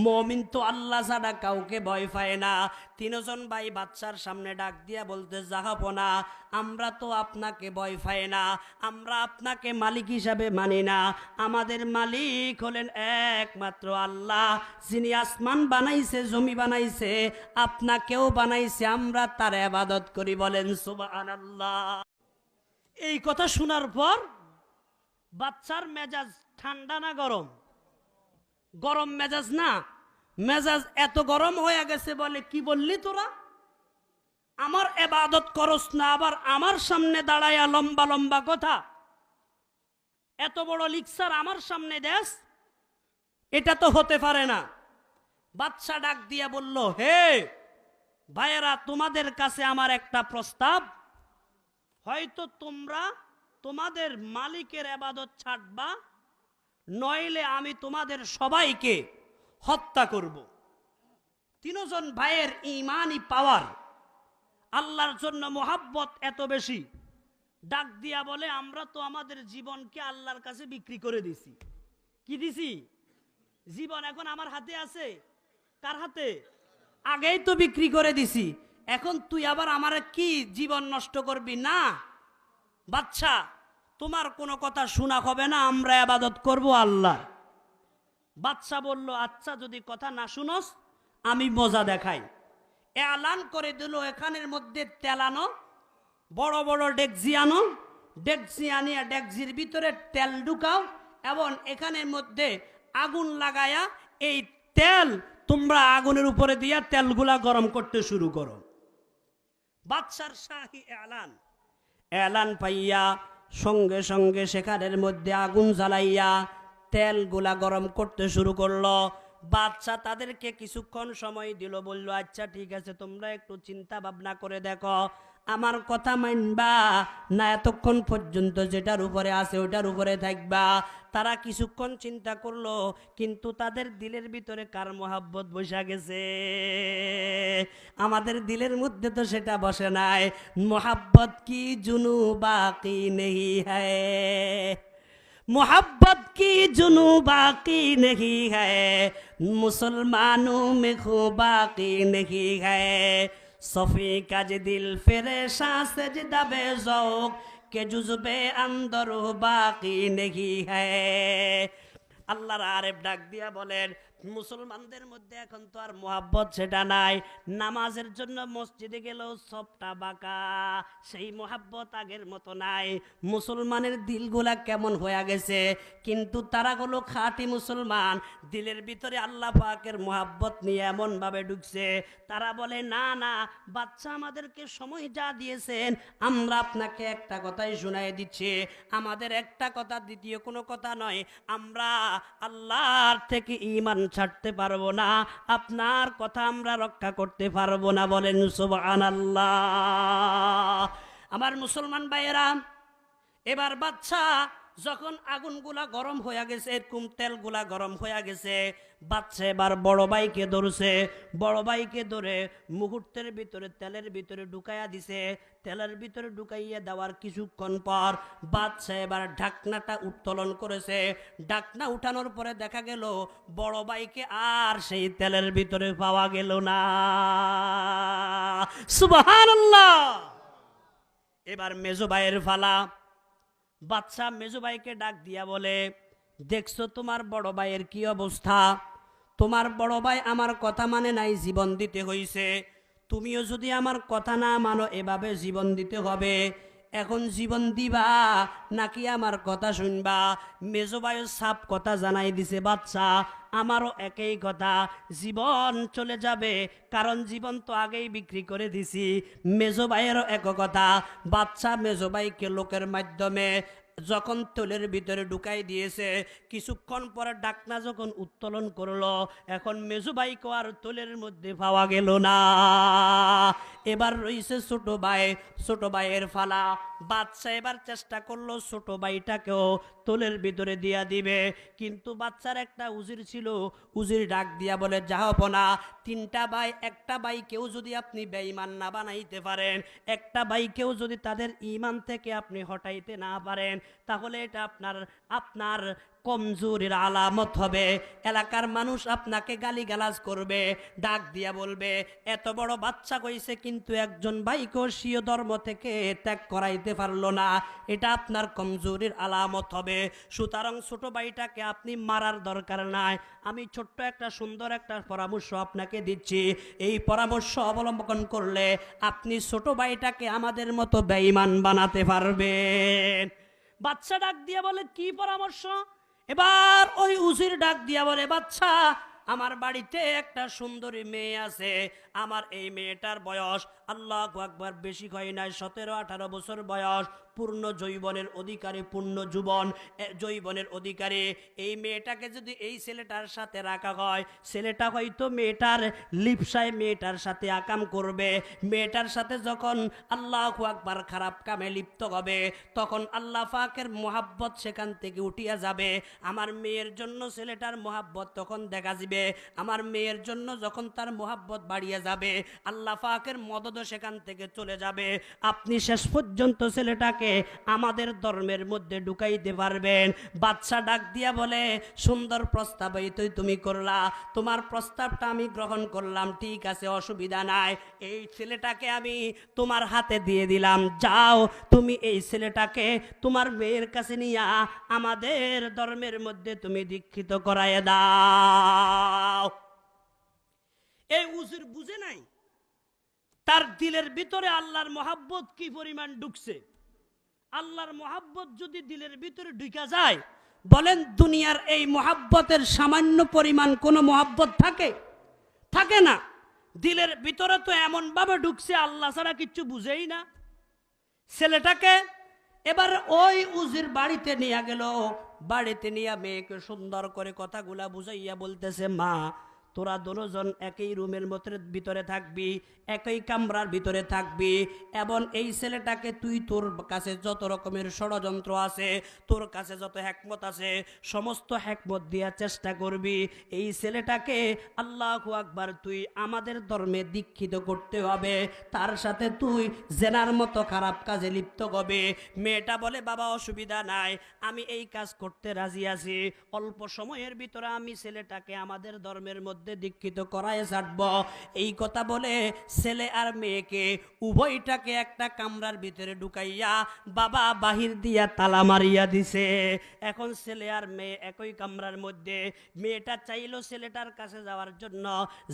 মুমিন তো আল্লাহ ছাড়া কাউকে ভয় পায় না। তিনজন ভাই বাচ্চার সামনে ডাক দিয়া বলতে জাহাপনা, আমরা তো আপনাকে ভয় পাই না, আমরা আপনাকে মালিক হিসাবে মানি না, আমাদের মালিক হলেন একমাত্র আল্লাহ, যিনি আসমান বানাইছে, জমি বানাইছে, আপনাকেও বানাইছে, আমরা তার ইবাদত করি। বলেন সুবহানাল্লাহ। এই কথা শোনার পর বাচ্চার মেজাজ ঠান্ডা না গরম? গরম মেজাজ না? মেজাজ এত গরম হয়ে গেছে, বলে কি বললি তোরা? আমার ইবাদত করস না, আবার আমার সামনে দাঁড়ায়া লম্বা লম্বা কথা, এত বড় লিকচার আমার সামনে দেশ, এটা তো হতে পারে না। বাচ্চা ডাক দিয়া বলল, হে ভাইয়েরা, তোমাদের কাছে আমার একটা প্রস্তাব, হয়তো তোমরা তোমাদের মালিকের ইবাদত ছাড়বা, নইলে আমি তোমাদের সবাইকে হত্যা করব। তিনজন ভাইয়ের ঈমানি পাওয়ার, আল্লাহর জন্য মোহাব্বত এত বেশি, ডাক দিয়া বলে, আমরা তো আমাদের জীবনকে আল্লাহর কাছে বিক্রি করে দিছি। কি দিছি? জীবন এখন আমার হাতে আছে। কার হাতে? আগেই তো বিক্রি করে দিছি, এখন তুই আবার আমার কি জীবন নষ্ট করবি? না বাচ্চা, তোমার কোনো কথা শোনা হবে না, আমরা ইবাদত করব আল্লাহ। বাচ্চা বলল, আচ্ছা যদি কথা না শুনোস, আমি মজা দেখাই। এলান করে দিল, এখানের মধ্যে তেলানো বড় বড় ডেকজি আনো, ডেকজি আনিয়া ডেকজির ভিতরে তেল ঢুকাও, এবং এখানের মধ্যে আগুন লাগায়া এই তেল তোমরা আগুনের উপরে দিয়া তেলগুলা গরম করতে শুরু করো। বাদশার শাহী এলান পাইয়া সঙ্গে সঙ্গে সেখানের মধ্যে আগুন জ্বালাইয়া তেলগুলা গরম করতে শুরু করলো। বাদশা তাদেরকে কিছুক্ষণ সময় দিল, বলল, আচ্ছা ঠিক আছে, তোমরা একটু চিন্তা ভাবনা করে দেখো, আমার কথা মানবা না এতক্ষণ পর্যন্ত যেটার উপরে আছে ওটার উপরে থাকবা। তারা কিছুক্ষণ চিন্তা করলো, কিন্তু তাদের দিলের ভিতরে কার মোহাব্বত বসে গেছে? আমাদের দিলের মধ্যে তো সেটা বসে নাই। মোহাব্বত কি জুনু বাকি নেই হ্যায়, मोहब्बत की जुनू बाकी नहीं है, मुसलमानों में खो बाकी नहीं है, सफ़ी का दिल फिरेशा सजदा बेज़ौक़ के जुज़्बे अंदर बाकी नहीं है। আল্লাহর আরেফ ডাক দিয়া বলেন, মুসলমানদের মধ্যে এখন তো আর মোহাব্বত সেটা নাই। নামাজের জন্য মসজিদে গেলেও সবটা বাঁকা, সেই মোহাব্বত আগের মতো নাই। মুসলমানের দিলগুলা কেমন হয়ে গেছে, কিন্তু তারা হলো খাঁটি মুসলমান, দিলের ভিতরে আল্লাহ পাকের মোহাব্বত নিয়ে এমনভাবে ঢুকছে। তারা বলে, না না বাচ্চা, আমাদেরকে সময় যা দিয়েছেন, আমরা আপনাকে একটা কথাই শোনাই দিচ্ছি, আমাদের একটা কথা, দ্বিতীয় কোনো কথা নয়, আমরা আল্লাহর থেকে ঈমান ছাড়তে পারবো না, আপনার কথা আমরা রক্ষা করতে পারবো না। বলেন সুবহানাল্লাহ। আমার মুসলমান ভাইয়েরা, এবার বাচ্চা যখন আগুনগুলা গরম হয়ে গেছে, এরকম তেলগুলা গরম হয়ে গেছে, বাচ্চা এবার বড় ভাইকে ধরছে। বড় ভাইকে ধরে মুহূর্তের ভিতরে তেলের ভিতরে ঢুকাইয়া দিছে। তেলের ভিতরে ঢুকাইয়া দেওয়ার কিছুক্ষণ পর বাচ্চা এবার ঢাকনাটা উত্তোলন করেছে। ঢাকনা উঠানোর পরে দেখা গেল বড় ভাইকে আর সেই তেলের ভিতরে পাওয়া গেল না। সুবহানাল্লাহ। এবার মেজো ভাইয়ের ফালা। বাচ্চা মেজো ভাইকে ডাক দিয়া বলে, দেখছো তোমার বড় ভাইয়ের কি অবস্থা? তোমার বড় ভাই আমার কথা মানে নাই, জীবন দিতে হইছে। তুমিও যদি আমার কথা না মানো, এভাবে জীবন দিতে হবে। এখন জীবন দিবা নাকি আমার কথা শুনবা? মেজো ভাইয়ের সাপ কথা জানাই দিছে বাচ্চা, আমারও একই কথা, জীবন চলে যাবে, কারণ জীবন তো আগেই বিক্রি করে দিছি। মেজো ভাইয়েরও এক কথা। বাচ্চা মেজো ভাইকে লোকের মাধ্যমে যখন তোলের ভিতরে ঢুকাই দিয়েছে, কিছুক্ষণ পরে ডাকনা যখন উত্তোলন করলো, এখন মেজু ভাইকে আর তোলের মধ্যে পাওয়া গেল না। এবার রইছে ছোট ভাই, ছোট ভাইয়ের ফালা। বাচ্চা এবার চেষ্টা করলো ছোট ভাইটাকেও তোলের ভিতরে দিয়া দিবে, কিন্তু বাচ্চার একটা উজির ছিল। উজির ডাক দিয়া বলে, যাও না, তিনটা ভাই, একটা ভাইকেও যদি আপনি বেঈমান না বানাইতে পারেন, একটা ভাইকেও যদি তাদের ঈমান থেকে আপনি হটাইতে না পারেন, তাহলে এটা আপনার কমজোরির আলামত হবে। এলাকার মানুষ আপনাকে গালিগালাজ করবে, ডাক দিয়া বলবে, এত বড় বাচ্চা কইছে কিন্তু একজন ভাইকেও স্বীয় ধর্ম থেকে ত্যাগ করাইতে পারলো না, এটা আপনার কমজোরির আলামত হবে। সুতরাং ছোট ভাইটাকে আপনি মারার দরকার নাই। আমি ছোট্ট একটা সুন্দর একটা পরামর্শ আপনাকে দিচ্ছি, এই পরামর্শ অবলম্বন করলে আপনি ছোট ভাইটাকে আমাদের মতো বেঈমান বানাতে পারবেন। বাচ্চা ডাক দিয়া বলে, কি পরামর্শ? এবার ওই উজির ডাক দিয়া বলে, বাচ্চা, আমার বাড়িতে একটা সুন্দরী মেয়ে আছে, আমার এই মেয়েটার বয়স, আল্লাহু আকবার, বেশি হয় নাই, 17-18 বছর বয়স, পূর্ণ যৌবনের অধিকারী, পূর্ণ যৌবনের অধিকারী। এই মেয়েটাকে যদি এই ছেলেটার সাথে রাখা হয়, ছেলেটা হয়তো মেয়েটার লিপসায় মেয়েটার সাথে আকাম করবে। মেয়েটার সাথে যখন আল্লাহু আকবার খারাপ কামে লিপ্ত হবে, তখন আল্লাহ পাকের মোহাব্বত সেখান থেকে উঠিয়া যাবে। আমার মেয়ের জন্য ছেলেটার মোহাব্বত তখন দেখা যাবে। আমার মেয়ের জন্য যখন তার মোহাব্বত বাড়িয়ে যাবে, আল্লাহ পাকের মদদও সেখান থেকে চলে যাবে। আপনি শেষ পর্যন্ত ছেলেটাকে আমাদের ধর্মের মধ্যে ঢুকাইতে পারবেন। বাচ্চা ডাক দিয়া বলে, সুন্দর প্রস্তাব তুমি করলা, তোমার প্রস্তাবটা আমি গ্রহণ করলাম, ঠিক আছে, অসুবিধা নাই, এই ছেলেটাকে আমি তোমার হাতে দিয়ে দিলাম, যাও তুমি এই ছেলেটাকে তোমার মেয়ের কাছে নিয়ে আমাদের ধর্মের মধ্যে তুমি দীক্ষিত করায় দাও। এই উজির বুঝে নাই তার দিলের ভিতরে আল্লাহর মহাব্বত কি পরিমাণ ঢুকছে। আল্লাহর মহাব্বত যদি দিলের ভিতরে ঢুকা যায়, বলেন দুনিয়ার এই মহাব্বতের সামান্য পরিমাণ কোনো মহাব্বত থাকে না। দিলের ভিতরে তো এমন ভাবে ঢুকছে, আল্লাহ ছাড়া কিচ্ছু বুঝেই না। ছেলেটাকে এবার ওই উজির বাড়িতে নিয়ে গেল। বাড়িতে নিয়ে মেয়েকে সুন্দর করে কথাগুলা বুঝাইয়া বলতেছে, মা, তোরা দুজন একই রুমের ভিতরে থাকবি, একই কামরার ভিতরে থাকবি, এবং এই ছেলেটাকে তুই তোর কাছে যত রকমের ষড়যন্ত্র আছে, তোর কাছে যত হিকমত আছে, সমস্ত হিকমত দিয়া চেষ্টা করবি এই ছেলেটাকে আল্লাহু আকবার তুই আমাদের ধর্মে দীক্ষিত করতে হবে, তার সাথে তুই জেনার মতো খারাপ কাজে লিপ্ত হবে। মেয়েটা বলে, বাবা, অসুবিধা নাই, আমি এই কাজ করতে রাজি আছি, অল্প সময়ের ভিতরে আমি ছেলেটাকে আমাদের ধর্মের মধ্যে দীক্ষিত করায় ছাড়ব। এই কথা বলে ছেলে আর মেয়েকে উভয়টাকে একটা কামরার ভিতরে ঢুকাইয়া বাবা বাহির দিয়া তালা মারিয়া দিছে। এখন ছেলে আর মেয়ে একই কামরার মধ্যে। মেয়েটা চাইলো ছেলেটার কাছে যাওয়ার জন্য,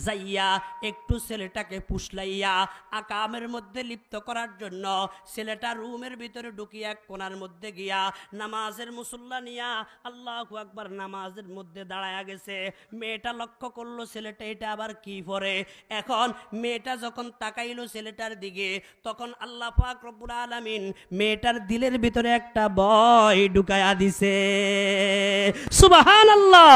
যাইয়া একটু ছেলেটাকে পুষলাইয়া আকামের মধ্যে লিপ্ত করার জন্য ছেলেটা রুমের ভিতরে ঢুকিয়া এক কোণার মধ্যে গিয়া নামাজের মুসল্লা নিয়া আল্লাহু আকবার নামাজের মধ্যে দাঁড়ায়া গেছে। মেয়েটা লক্ষ্য করলো ছেলেটা এটা আবার কি পরে। এখন মেয়েটা যখন তাকাইলো ছেলেটার দিকে, তখন আল্লাহ পাক রব্বুল আলামিন মেয়েটার দিলের ভিতরে একটা ভয় ঢুকায়া দিছে। সুবহানাল্লাহ।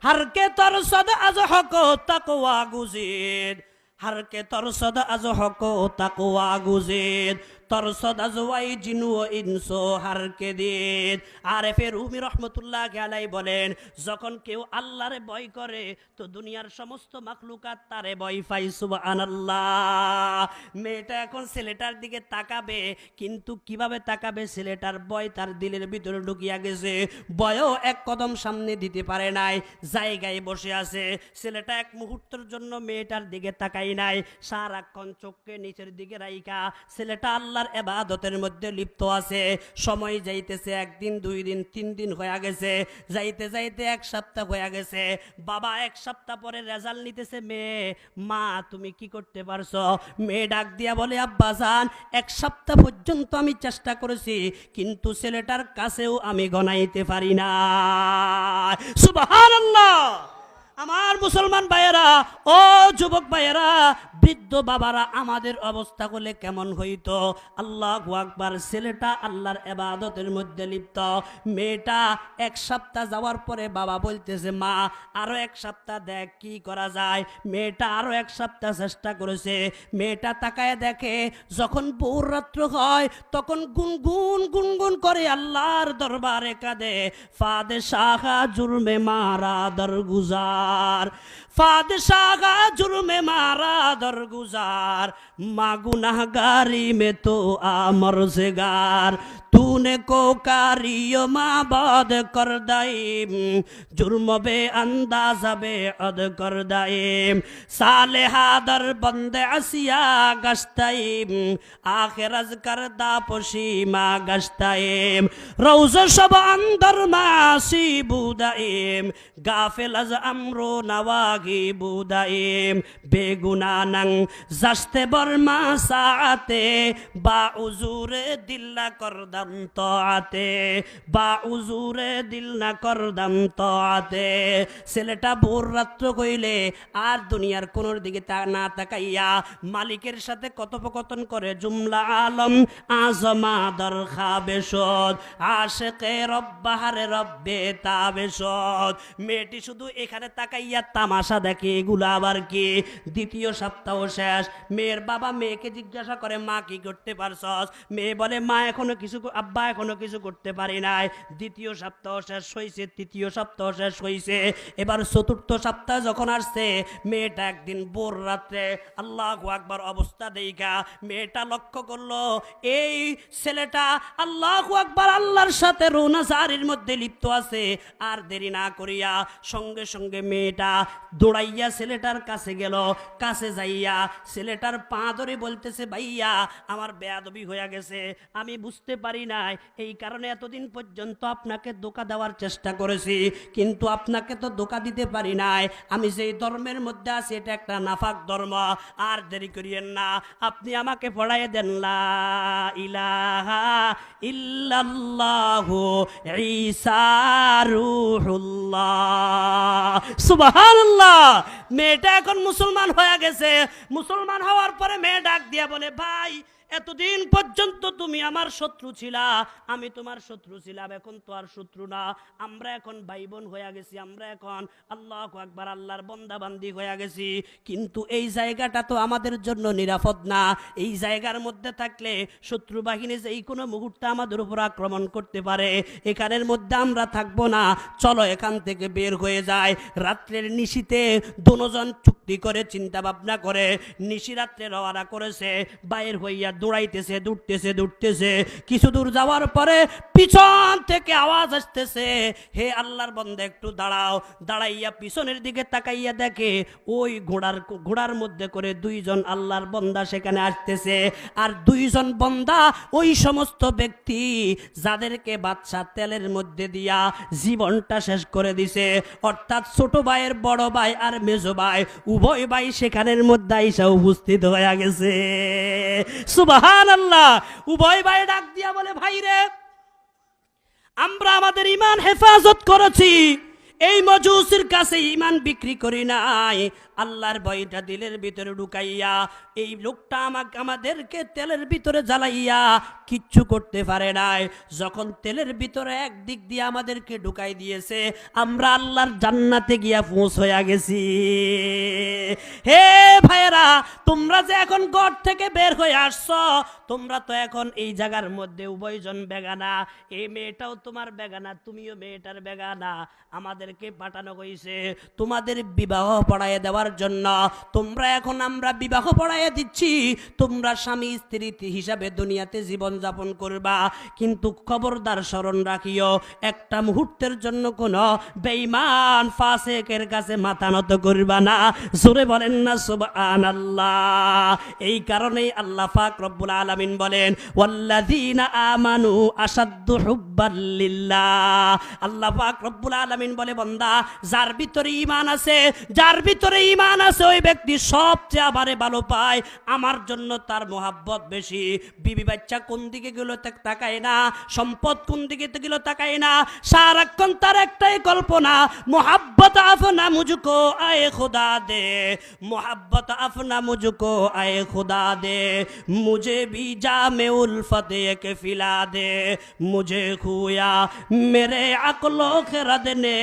হারকে তোর সদা আজ হক তাকওয়া গুজিদ, হারকে তোর সদা আজ হক তাকওয়া গুজিদ, তোর সদা জওয়াই জিনু ও ইনসো হারকে দিন। আরেফে রুমি রহমতুল্লাহ আলাইহি বলেন, যখন কেউ আল্লাহরে ভয় করে তো দুনিয়ার সমস্ত মাখলুকাত তারে ভয় পায়। সুবহানাল্লাহ। মেয়েটা এখন ছেলেটার দিকে তাকাবে, কিন্তু কিভাবে তাকাবে, ছেলেটার ভয় তার দিলের ভিতরে ঢুকিয়া গেছে। ভয়ও এক কদম সামনে দিতে পারে নাই, জায়গায় বসে আছে। ছেলেটা এক মুহূর্তের জন্য মেয়েটার দিকে তাকাই নাই, সারাক্ষণ চোখকে নিচের দিকে রাইখা ছেলেটা আল্লাহর ইবাদতের মধ্যে লিপ্ত আছে। সময় যাইতেছে, একদিন, 2 দিন, 3 দিন হয়ে গেছে, যাইতে যাইতে 1 সপ্তাহ হয়ে গেছে। বাবা 1 সপ্তাহ পরে রেজাল্ট নিতেছে মেয়ে, মা তুমি কি করতে পারছো? মেয়ে ডাক দিয়া বলে, আব্বা জান, 1 সপ্তাহ পর্যন্ত আমি চেষ্টা করেছি, কিন্তু ছেলেটার কাছেও আমি গনাইতে পারি না। সুবহানাল্লাহ। আমার মুসলমান ভাইয়েরা, ও যুবক ভাইয়েরা, বৃদ্ধ বাবারা, আমাদের অবস্থা হলে কেমন হইতো? আল্লাহু আকবার। ছেলেটা আল্লাহর ইবাদতের মধ্যে লিপ্ত, মেয়েটা এক সপ্তাহ যাওয়ার পরে বাবা বলতেছে, মা আরো এক সপ্তাহ দেখ কি করা যায়। মেয়েটা আরো এক সপ্তাহ চেষ্টা করেছে। মেয়েটা তাকায় দেখে যখন ভোর রাত্র হয় তখন গুনগুন গুনগুন করে আল্লাহর দরবারে কাঁদে, ফাদেশাহা জুরমে মারা দরগুজার, ফাদেশাহা জুরমে মারা দরগুজার, মা গুনাহগারি মে তো আমর সেগার, तूने को कारियो माबद कर दाइम, जुर्म बे अंदाज बे अद कर दाइम, साले हादर बंदे असिया गश्ताइम, आखिर अज कर दा पशीमा गश्ताइम, रोज शब अंदर मासी बुदाइम, गाफिल अज अमरो नवागी बुदाइम, बेगुना नंग जस्ते बर्मा साते, बाउजूरे दिल्ला कर তাআতে, বাউজুরে দিল না করদাম তাআতে। ছেলেটা ভোর রাত্র কইলে আর দুনিয়ার কোনোর দিকে না তাকাইয়া মালিকের সাথে কথোপকথন করে, জুমলা আলম আজমা দর খাবেশদ, আশিকে রব্বাহারে রব্বে তাবেশদ। মেয়েটি শুধু এখানে তাকাইয়া তামাশা দেখে, এগুলা আবার কি? দ্বিতীয় সপ্তাহ শেষ। মেয়ের বাবা মেয়েকে জিজ্ঞাসা করে, মা কি করতে পারছস? মেয়ে বলে, মা এখনো কিছু, আব্বা এখনো কিছু করতে পারি নাই। দ্বিতীয় সপ্তাহ শেষ হয়েছে, তৃতীয় সপ্তাহ শেষ হয়েছে, এবার চতুর্থ সপ্তাহ যখন আসছে, মেয়েটা একদিন ভোর রাত্রে আল্লাহু আকবার অবস্থা দেইখা মেয়েটা লক্ষ্য করলো এই ছেলেটা আল্লাহু আকবার আল্লাহর সাথে রোনাজারির মধ্যে লিপ্ত আছে। আর দেরি না করিয়া সঙ্গে সঙ্গে মেয়েটা দৌড়াইয়া ছেলেটার কাছে গেল। কাছে যাইয়া ছেলেটার পা ধরে বলতেছে, ভাইয়া আমার বেয়াদবি হয়ে গেছে, আমি বুঝতে পারি নাই, এই কারণে এতদিন পর্যন্ত আপনাকে ধোঁকা দেওয়ার চেষ্টা করেছি, কিন্তু আপনাকে তো ধোঁকা দিতে পারি নাই। আমি যেই ধর্মের মধ্যে আছি এটা একটা নাফাক ধর্ম। আর দেরি করিয়েন না, আপনি আমাকে পড়াই দেন লা ইলাহা ইল্লাল্লাহু ঈসা রূহুল্লাহ, সুবহানাল্লাহ। মেয়েটা এখন মুসলমান হয়ে গেছে। মুসলমান হওয়ার পরে মেয়ে ডাক দিয়া বলে, ভাই এতদিন পর্যন্ত তুমি আমার শত্রু ছিলা, আমি তোমার শত্রু ছিলাম, এখন তো আর শত্রু না, আমরা এখন ভাই বোন হয়ে গেছি, আমরা এখন আল্লাহু আকবার আল্লাহর বান্দা বান্দি হয়ে গেছি। কিন্তু এই জায়গাটা তো আমাদের জন্য নিরাপদ না। এই জায়গার মধ্যে থাকলে শত্রু বাহিনী যে কোনো মুহূর্তে আমাদের উপর আক্রমণ করতে পারে, এখানের মধ্যে আমরা থাকবো না, চলো এখান থেকে বের হয়ে যায়। রাত্রের নিশিতে দুজন চুক্তি করে চিন্তা ভাবনা করে নিশি রাত্রে রওনা করেছে। বাইর হইয়া দৌড়াইতেছে, দৌড়তেছে। কিছু দূর যাওয়ার পরে পিছন থেকে আওয়াজ আসতেছে, হে আল্লাহর বান্দা একটু দাঁড়াও। দাঁড়াইয়া পিছনের দিকে তাকাইয়া দেখে ওই ঘোড়ার মধ্যে করে দুইজন আল্লাহর বান্দা সেখানে আসতেছে। আর দুইজন বান্দা ওই সমস্ত ব্যক্তি যাদেরকে বাদশা তেলের মধ্যে দিয়া জীবনটা শেষ করে দিছে, অর্থাৎ ছোট ভাইয়ের বড় ভাই আর মেজো ভাই উভয় ভাই সেখানের মধ্যে আইসা উপস্থিত হয়ে গেছে। সুবহানাল্লাহ। উভয় ভাই ডাক দিয়া বলে, ভাই রে, আমরা আমাদের ঈমান হেফাজত করেছি, এই মজুসির কাছে ঈমান বিক্রি করি নাই। আল্লাহর ভয়টা দিলের ভিতরে ঢুকাইয়া এই লোকটা আমাদেরকে তেলের ভিতরে জ্বালাইয়া কিচ্ছু করতে পারে নাই। যখন তেলের ভিতরে একদিক দিয়ে আমাদেরকে ঢুকাই দিয়েছে, আমরা আল্লাহর জান্নাতে গিয়া পৌঁছ হয়ে গেছি। হে ভাইয়েরা, তোমরা যে এখন ঘর থেকে বের হয়ে আসছো, তোমরা তো এখন এই জায়গার মধ্যে উভয়জন বেগানা। এই মেয়েটাও তোমার বেগানা, তুমিও মেয়েটার বেগানা। আমাদেরকে পাঠানো হয়েছে তোমাদের বিবাহ পড়াইয়া দেওয়ার জন্য। তোমরা এখন আমরা বিবাহ পড়াইয়া দিচ্ছি, তোমরা স্বামী স্ত্রী হিসাবে দুনিয়াতে জীবন যাপন করবা। কিন্তু খবরদার স্মরণ রাখিও, একটা মুহূর্তের জন্য কোনো বেঈমান ফাসিকের কাছে মাথা নত করবা না। জোরে বলেন না সুবহানাল্লাহ। এই কারণেই আল্লাহ পাক রব্বুল আলামিন বলেন, ওয়াল্লাযীনা আমানু আশাদ্দু হুব্বাল লিল্লাহ। আল্লাহ পাক রব্বুল আলামিন বলে, বান্দা যার ভিতরে ঈমান আছে, যার ভিতরে ঈমান আছে ওই ব্যক্তি সবচেয়ে আমারে ভালো পায়, আমার জন্য তার মোহাব্বত বেশি। বিবি বাচ্চা কোন দিকে গেল তাকায় না, সম্পদ কোন দিকে গেল তাকায় না, সারাক্ষণ তার একটাই কল্পনা, মোহাব্বত আপনা মুঝকো আয়ে খুদা দে, মোহাব্বত আপনা মুঝকো আয়ে খুদা দে, মুঝে भी जामे उल्फत के फिला दे, मुझे खुया मेरे अक्लो खरद ने,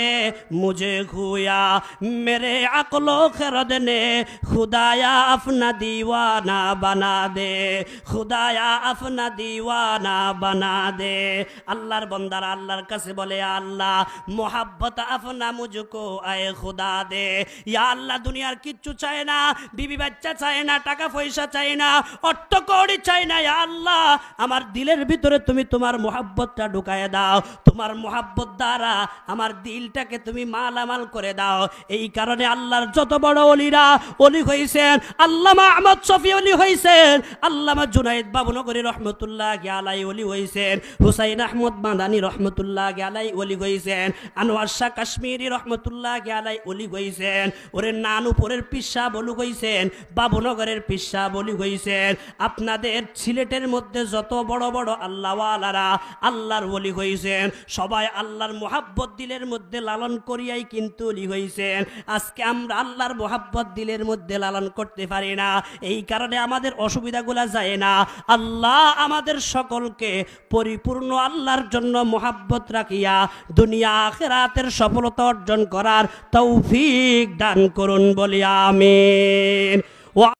मुझे खुया मेरे अक्लो खरद ने, खुदाया अपना दीवाना बना दे, खुदाया अपना दीवाना बना दे। আল্লাহর বান্দারা আল্লাহর কাছে বলে, আল্লাহ মোহাব্বত আপনা মুঝকো আয়ে খুদা দে, ইয়া আল্লাহ দুনিয়ার কিচ্ছু চায় না, বিবি বাচ্চা চায় না, টাকা পয়সা চায় না, অর্থ কড়ি চাই না, ইয়া আল্লাহ আমার দিলের ভিতরে তুমি তোমার মোহাব্বতটা ঢুকায় দাও, তোমার মোহাব্বত দ্বারা আমার দিলটাকে তুমি মালামাল করে দাও। এই কারণে আল্লাহর যত বড় ওলিরা ওলি হয়েছেন, আল্লামা আহমদ শফি ওলি হয়েছেন, আল্লামা জুনায়েদ বাবুনগরী রহমতুল্লাহি আলাইহি ওলি হয়েছেন, হুসাইন আহমদ মাদানী রহমতুল্লাহি আলাইহি ওলি হয়েছেন, আনোয়ার শাহ কাশ্মীরি রহমতুল্লাহি আলাইহি ওলি হয়েছেন, ওরে নানুপুরের পিসা বলু হয়েছেন, বাবুনগরের পিসা বলি হয়েছেন। আপনাদের সিলেটের মধ্যে যত বড় বড় আল্লাহওয়ালারা আল্লাহর ওলি হয়েছেন, সবাই আল্লাহর মোহাব্বত দিলের মধ্যে লালন করিয়াই কিন্তু ওলি হয়েছেন। আজকে আমরা আল্লাহর মোহাব্বত দিলের মধ্যে লালন করতে পারি না, এই কারণে আমাদের অসুবিধাগুলা যায় না। আল্লাহ আমাদের সকলকে পরিপূর্ণ আল্লাহর জন্য মোহাব্বত রাখিয়া দুনিয়া আখিরাতের সফলতা অর্জন করার তৌফিক দান করুন বলি আমিন।